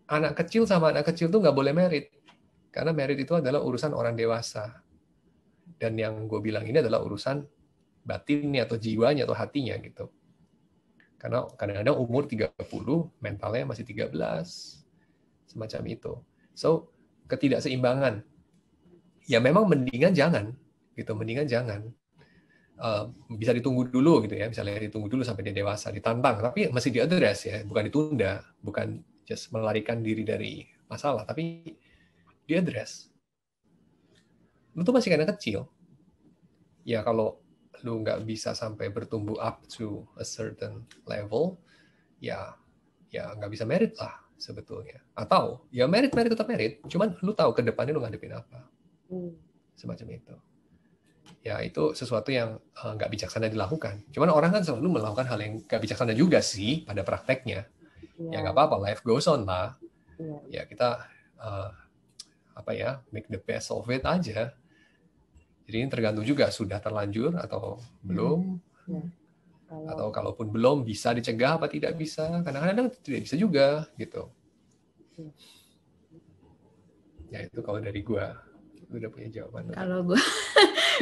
Anak kecil sama anak kecil tuh nggak boleh merit. Karena merit itu adalah urusan orang dewasa. Dan yang gue bilang ini adalah urusan batinnya atau jiwanya atau hatinya gitu. Karena kadang-kadang umur 30, mentalnya masih 13. Semacam itu. So, ketidakseimbangan. Ya memang mendingan jangan. Gitu, mendingan jangan. Bisa ditunggu dulu gitu ya, misalnya ditunggu dulu sampai dia dewasa, ditantang, tapi masih diadres ya, bukan ditunda, bukan just melarikan diri dari masalah, tapi diadres. Lu tuh masih anak kecil. Ya kalau lu nggak bisa sampai bertumbuh up to a certain level, ya nggak bisa merit lah sebetulnya. Atau ya merit tetap merit, cuman lu tahu ke depannya lu ngadepin apa. Semacam itu. Ya itu sesuatu yang nggak bijaksana dilakukan. Cuman orang kan selalu melakukan hal yang nggak bijaksana juga sih pada prakteknya. Ya nggak apa-apa, life goes on lah. Ya kita make the best of it aja. Jadi ini tergantung juga sudah terlanjur atau belum. Atau kalaupun belum bisa dicegah apa tidak bisa. Kadang-kadang tidak bisa juga gitu. Ya itu kalau dari gua. Udah punya jawaban.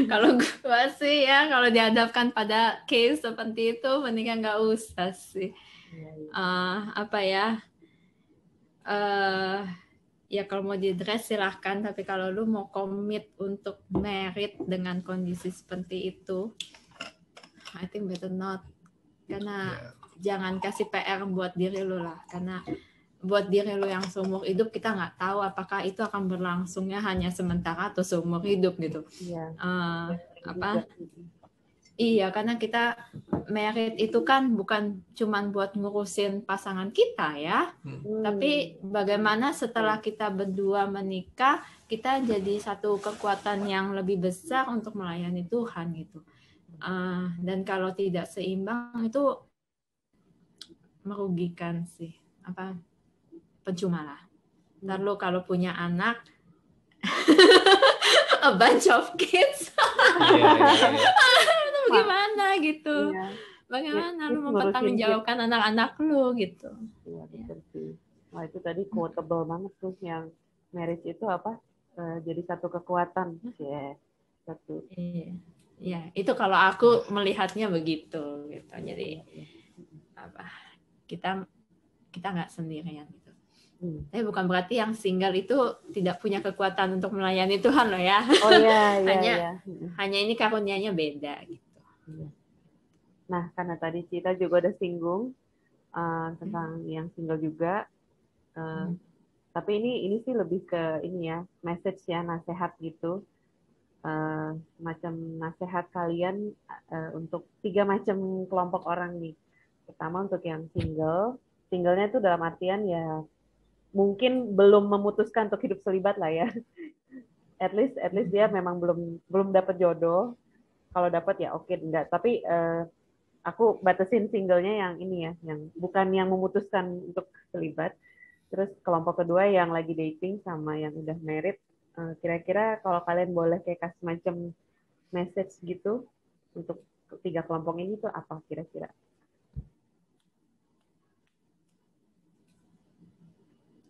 Kalau gue sih ya, kalau dihadapkan pada case seperti itu, mendingan nggak usah sih. Ya kalau mau di dress silahkan, tapi kalau lu mau komit untuk merit dengan kondisi seperti itu, I think better not. Karena jangan kasih PR buat diri lu lah, karena buat diri lu yang seumur hidup, kita nggak tahu apakah itu akan berlangsungnya hanya sementara atau seumur hidup gitu. Iya, karena kita merit itu kan bukan cuman buat ngurusin pasangan kita ya, tapi bagaimana setelah kita berdua menikah, kita jadi satu kekuatan yang lebih besar untuk melayani Tuhan gitu. Dan kalau tidak seimbang itu merugikan sih, percuma lah. Lalu kalau punya anak, a bunch of kids, itu bagaimana gitu? Bagaimana lu mempertanggungjawabkan anak-anak lu gitu? Iya betul sih. Wah itu tadi quotable banget tuh, yang marriage itu jadi satu kekuatan. Satu. Iya, itu kalau aku melihatnya begitu gitu. Jadi kita nggak sendirian gitu. Tapi bukan berarti yang single itu tidak punya kekuatan untuk melayani Tuhan loh ya. Oh iya. Hanya ini karunia-nya beda gitu. Nah, karena tadi Cita juga udah singgung tentang yang single juga. Tapi ini sih lebih ke ini ya, message ya, nasihat gitu. Macam nasihat kalian untuk 3 macam kelompok orang nih. Pertama untuk yang singlenya itu dalam artian ya mungkin belum memutuskan untuk hidup selibat lah ya. At least dia memang belum dapat jodoh. Kalau dapat ya oke, enggak. Tapi aku batasin singlenya yang ini ya, yang bukan yang memutuskan untuk selibat. Terus kelompok kedua yang lagi dating sama yang udah married. Kira-kira kalau kalian boleh kayak kasih macam message gitu untuk 3 kelompok ini tuh apa kira-kira?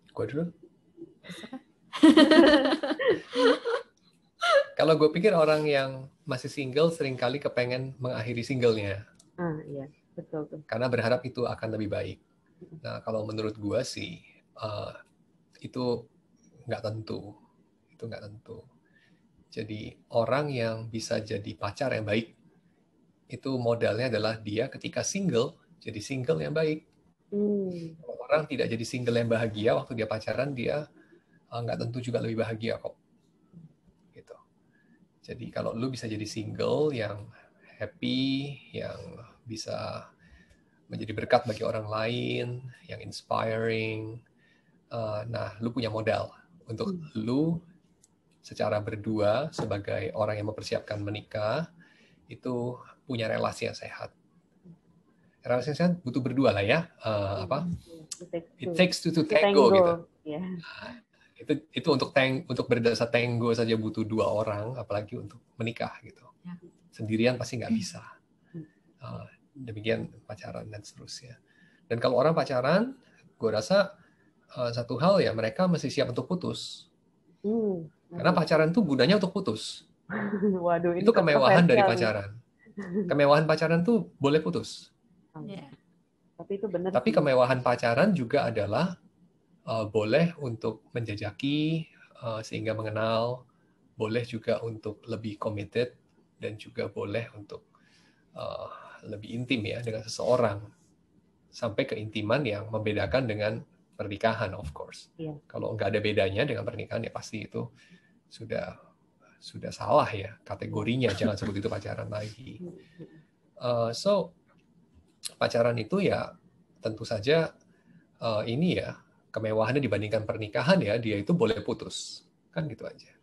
Gue dulu. Kalau gue pikir orang yang masih single seringkali kepengen mengakhiri singlenya. Iya, betul tuh. Karena berharap itu akan lebih baik. Nah, kalau menurut gue sih itu nggak tentu. Itu nggak tentu. Jadi orang yang bisa jadi pacar yang baik itu modalnya adalah dia ketika single jadi single yang baik. Orang tidak jadi single yang bahagia waktu dia pacaran, dia nggak tentu juga lebih bahagia kok. Gitu. Jadi kalau lu bisa jadi single yang happy, yang bisa menjadi berkat bagi orang lain, yang inspiring, nah lu punya modal untuk lu secara berdua sebagai orang yang mempersiapkan menikah itu punya relasi yang sehat. relasi sehat butuh berdua lah ya. It takes two to Tango tango gitu. Yeah. Nah, itu untuk berdasar tango saja butuh 2 orang, apalagi untuk menikah gitu. Sendirian pasti nggak bisa. Demikian pacaran dan seterusnya. Dan kalau orang pacaran, gue rasa satu hal ya, mereka mesti siap untuk putus. Karena pacaran tuh gunanya untuk putus. Waduh, Itu kemewahan dari pacaran. Kemewahan pacaran tuh boleh putus. Tapi itu benar. Tapi kemewahan pacaran juga adalah boleh untuk menjajaki sehingga mengenal, boleh juga untuk lebih committed, dan juga boleh untuk lebih intim ya dengan seseorang, sampai keintiman yang membedakan dengan pernikahan, of course. Kalau nggak ada bedanya dengan pernikahan ya pasti itu sudah salah ya kategorinya. Jangan sebut itu pacaran lagi. So pacaran itu ya tentu saja ini ya kemewahannya dibandingkan pernikahan ya, dia itu boleh putus kan, gitu aja.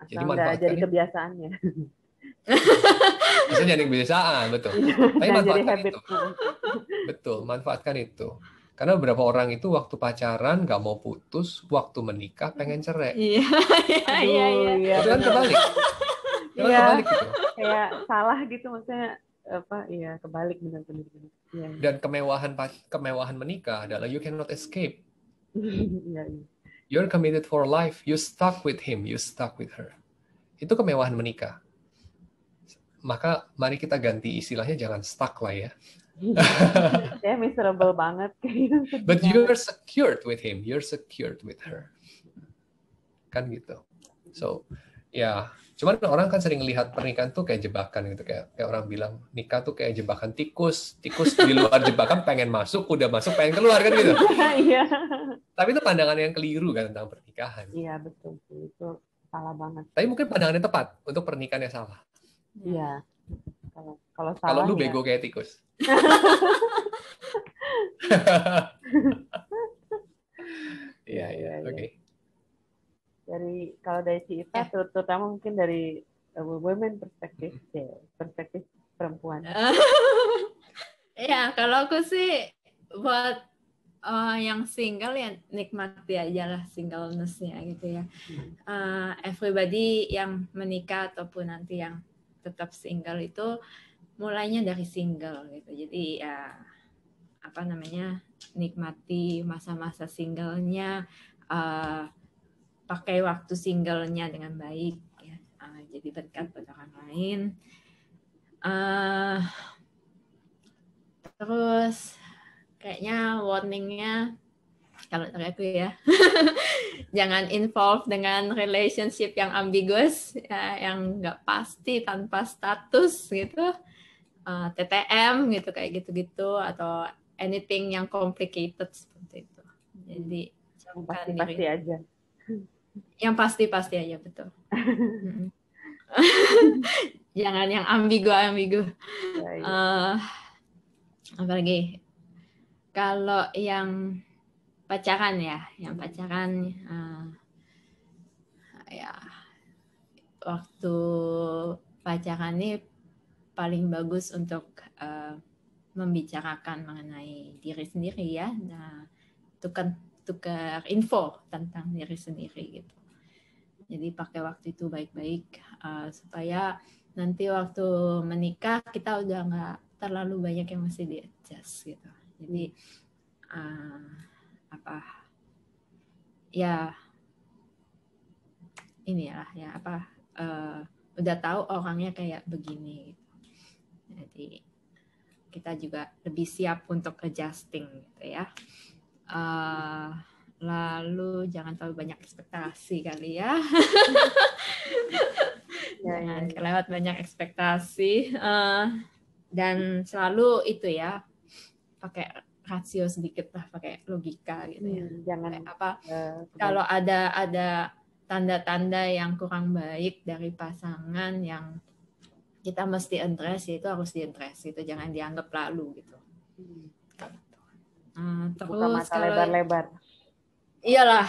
Asal jadi manfaatkan jadi kebiasaannya. Bisa jadi kebiasaan, betul. Tapi manfaatkan itu. Betul, manfaatkan itu. Karena beberapa orang itu waktu pacaran nggak mau putus, waktu menikah pengen cerai. Iya. Itu kan kebalik. Itu kan kebalik gitu. Kayak salah gitu maksudnya. Iya, kebalik benar-benar. Dan kemewahan menikah adalah you cannot escape. You're committed for life. You stuck with him, you stuck with her. Itu kemewahan menikah. Maka mari kita ganti istilahnya, jangan stuck lah ya. Ya miserable banget. But you're secured with him, you're secured with her. Kan gitu. So, ya, cuman orang kan sering lihat pernikahan tuh kayak jebakan gitu, kayak orang bilang nikah tuh kayak jebakan tikus di luar jebakan pengen masuk, udah masuk pengen keluar kan gitu. Iya. Tapi itu pandangan yang keliru kan tentang pernikahan. Iya betul, itu salah banget. Tapi mungkin pandangan yang tepat untuk pernikahan yang salah. Iya. Kalau salah. Kalau lu bego kayak tikus. Iya, oke. Kalau dari Cita, terutama mungkin dari women perspektif perempuan. Ya, kalau aku sih buat yang single ya nikmati aja lah singleness-nya gitu ya. Everybody yang menikah ataupun nanti yang tetap single itu mulainya dari single gitu. Jadi ya nikmati masa-masa singlenya, pakai waktu singlenya dengan baik ya. Jadi berkat buat orang lain. Terus kayaknya warningnya kalau dari aku ya jangan involve dengan relationship yang ambiguous ya, yang nggak pasti tanpa status gitu, TTM gitu kayak gitu atau anything yang complicated seperti itu. Jadi yang pasti aja. Yang pasti aja, betul. Jangan yang ambigu. Apalagi kalau yang pacaran ya, ya waktu pacaran ini paling bagus untuk membicarakan mengenai diri sendiri ya. Nah, tukar info tentang diri sendiri gitu. Jadi pakai waktu itu baik-baik supaya nanti waktu menikah kita udah nggak terlalu banyak yang mesti di-adjust gitu. Jadi udah tahu orangnya kayak begini gitu. Jadi kita juga lebih siap untuk adjusting gitu ya. Lalu jangan terlalu banyak ekspektasi kali ya. Jangan kelewat banyak ekspektasi. Dan selalu itu ya, pakai rasio sedikit lah, pakai logika gitu ya. Jangan kalau ada tanda-tanda yang kurang baik dari pasangan yang kita mesti address, itu harus di-address gitu, jangan dianggap lalu gitu. Terus buka mata lebar-lebar. Iyalah.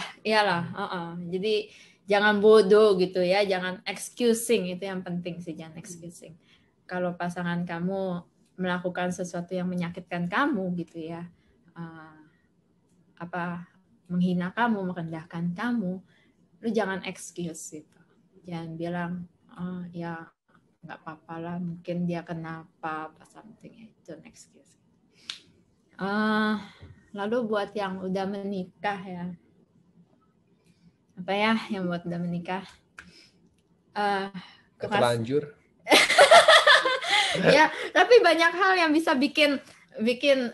Jadi jangan bodoh gitu ya, jangan excusing, itu yang penting sih, jangan excusing. Kalau pasangan kamu melakukan sesuatu yang menyakitkan kamu gitu ya, menghina kamu, merendahkan kamu, lu jangan excuse gitu. Jangan bilang, ya nggak apa-apa lah, mungkin dia kenapa apa something, itu excuse. Lalu buat yang udah menikah ya, apa ya yang buat udah menikah? Terlanjur. Ya, tapi banyak hal yang bisa bikin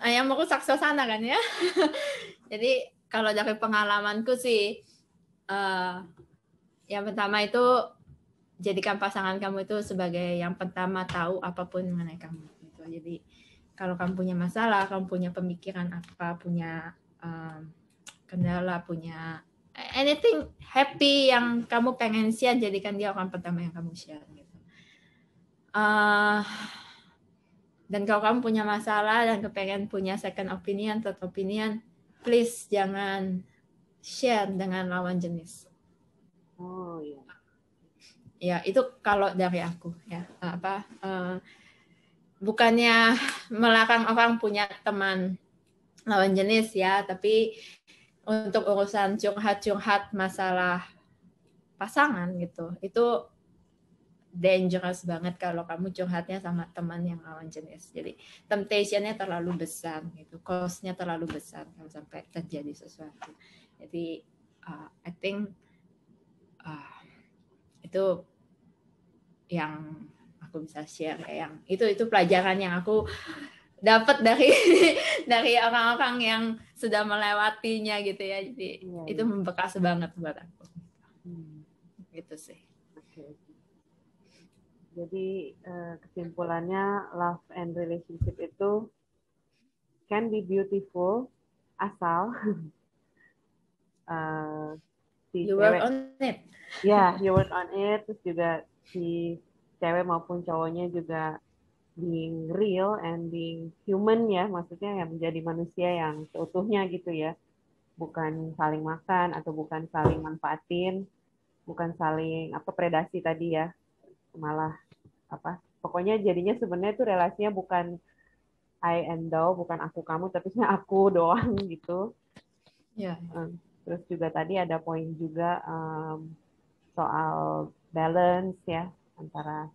yang merusak suasana kan ya. Jadi kalau dari pengalamanku sih, yang pertama itu jadikan pasangan kamu itu sebagai yang pertama tahu apapun mengenai kamu. Gitu. Jadi kalau kamu punya masalah, kamu punya pemikiran apa, punya kendala, punya anything happy yang kamu pengen share, jadikan dia orang pertama yang kamu share. Gitu. Dan kalau kamu punya masalah dan kepengen punya second opinion, third opinion, please jangan share dengan lawan jenis. Oh iya. Ya itu kalau dari aku ya, bukannya melarang orang punya teman lawan jenis ya, tapi untuk urusan curhat masalah pasangan gitu, itu dangerous banget kalau kamu curhatnya sama teman yang lawan jenis. Jadi temptation-nya terlalu besar gitu, cost-nya terlalu besar kalau sampai terjadi sesuatu. Jadi I think itu yang aku bisa share ya, yang itu pelajaran yang aku dapat dari orang-orang yang sudah melewatinya gitu ya. Jadi itu membekas banget buat aku. Gitu sih. Okay. Jadi kesimpulannya love and relationship itu can be beautiful asal si you cewek, work on it. Ya, you work on it. Terus juga si cewek maupun cowoknya juga being real and being human ya, maksudnya yang menjadi manusia yang seutuhnya gitu ya, bukan saling makan atau bukan saling manfaatin, bukan saling predasi tadi ya, malah pokoknya jadinya sebenarnya itu relasinya bukan I and thou, bukan aku kamu, tapi aku doang gitu. Ya. Terus juga tadi ada poin juga soal balance ya antara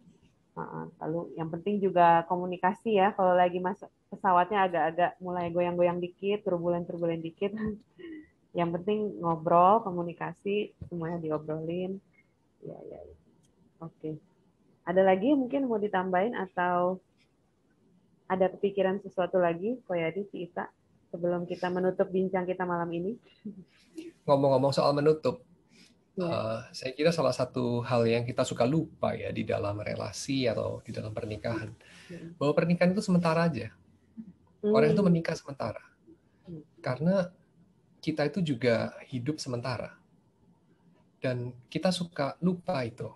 lalu yang penting juga komunikasi ya, kalau lagi masuk pesawatnya agak-agak mulai goyang-goyang dikit, turbulen dikit, yang penting ngobrol, komunikasi, semuanya diobrolin. Ya. Oke. Ada lagi mungkin mau ditambahin atau ada kepikiran sesuatu lagi, Koyadi, si Ita, sebelum kita menutup bincang kita malam ini? Ngomong-ngomong soal menutup, saya kira salah satu hal yang kita suka lupa ya di dalam relasi atau di dalam pernikahan, bahwa pernikahan itu sementara aja. Orang itu menikah sementara. Karena kita itu juga hidup sementara. Dan kita suka lupa itu.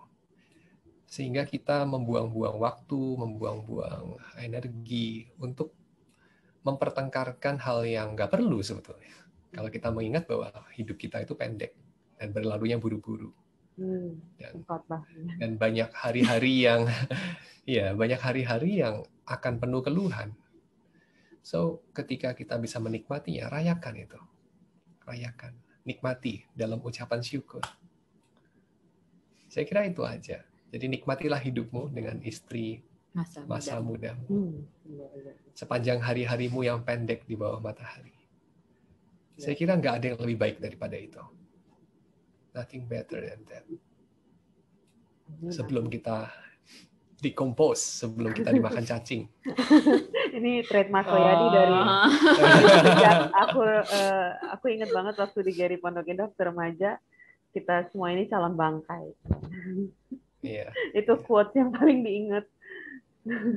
Sehingga kita membuang-buang waktu, membuang-buang energi untuk mempertengkarkan hal yang nggak perlu sebetulnya. Kalau kita mengingat bahwa hidup kita itu pendek dan berlalunya buru-buru. Dan banyak hari-hari yang banyak hari-hari yang akan penuh keluhan. So, ketika kita bisa menikmatinya, rayakan itu. Rayakan, nikmati dalam ucapan syukur. Saya kira itu aja. Jadi nikmatilah hidupmu dengan istri masa mudamu. Sepanjang hari-harimu yang pendek di bawah matahari. Saya kira nggak ada yang lebih baik daripada itu. Nothing better than that. Sebelum kita decompose, sebelum kita dimakan cacing. Ini trademark Koyadi dari aku ingat banget waktu di Geri Pondok Indah waktu remaja, kita semua ini calon bangkai. Itu quotes yang paling diingat.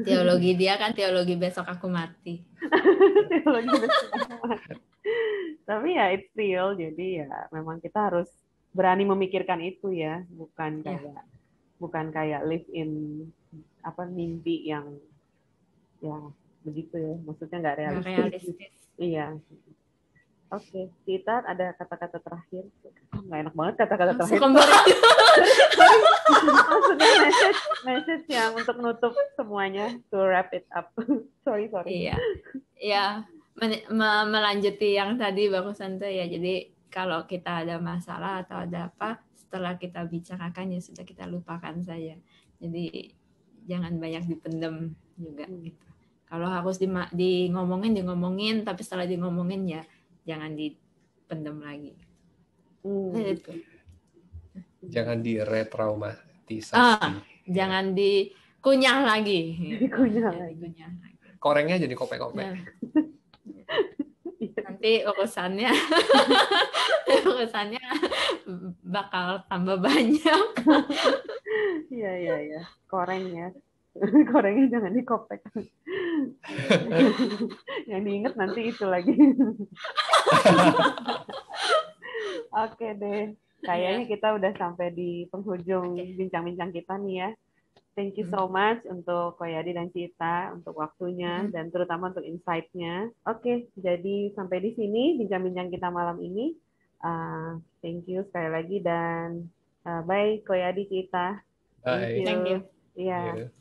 Teologi dia kan teologi besok aku mati. Teologi besok aku mati. Tapi ya it's real, jadi ya memang kita harus berani memikirkan itu ya, bukan kayak live in mimpi yang ya begitu ya, maksudnya nggak realistis. Iya. Oke, kita ada kata-kata terakhir. Nggak enak banget kata-kata terakhir. Maksudnya message yang untuk nutup semuanya, to wrap it up. Sorry. Iya, ya melanjuti yang tadi barusan tuh ya. Jadi kalau kita ada masalah atau ada apa, setelah kita bicarakan ya sudah, kita lupakan saja. Jadi jangan banyak dipendam juga gitu. Kalau harus ngomongin, tapi setelah ngomongin ya jangan dipendam lagi. Jangan diretraumatisasi. Jangan dikunyah lagi. Korengnya jadi kopek-kopek. Nanti urusannya bakal tambah banyak. Iya. Korengnya jangan dikopek. Yang diingat nanti itu lagi. Oke deh. Kayaknya kita udah sampai di penghujung bincang-bincang kita nih ya. Thank you so much untuk Koyadi dan Cita untuk waktunya dan terutama untuk insight-nya. Oke, jadi sampai di sini bincang-bincang kita malam ini. Thank you sekali lagi dan bye Koyadi, Cita. Bye. Thank you. Iya.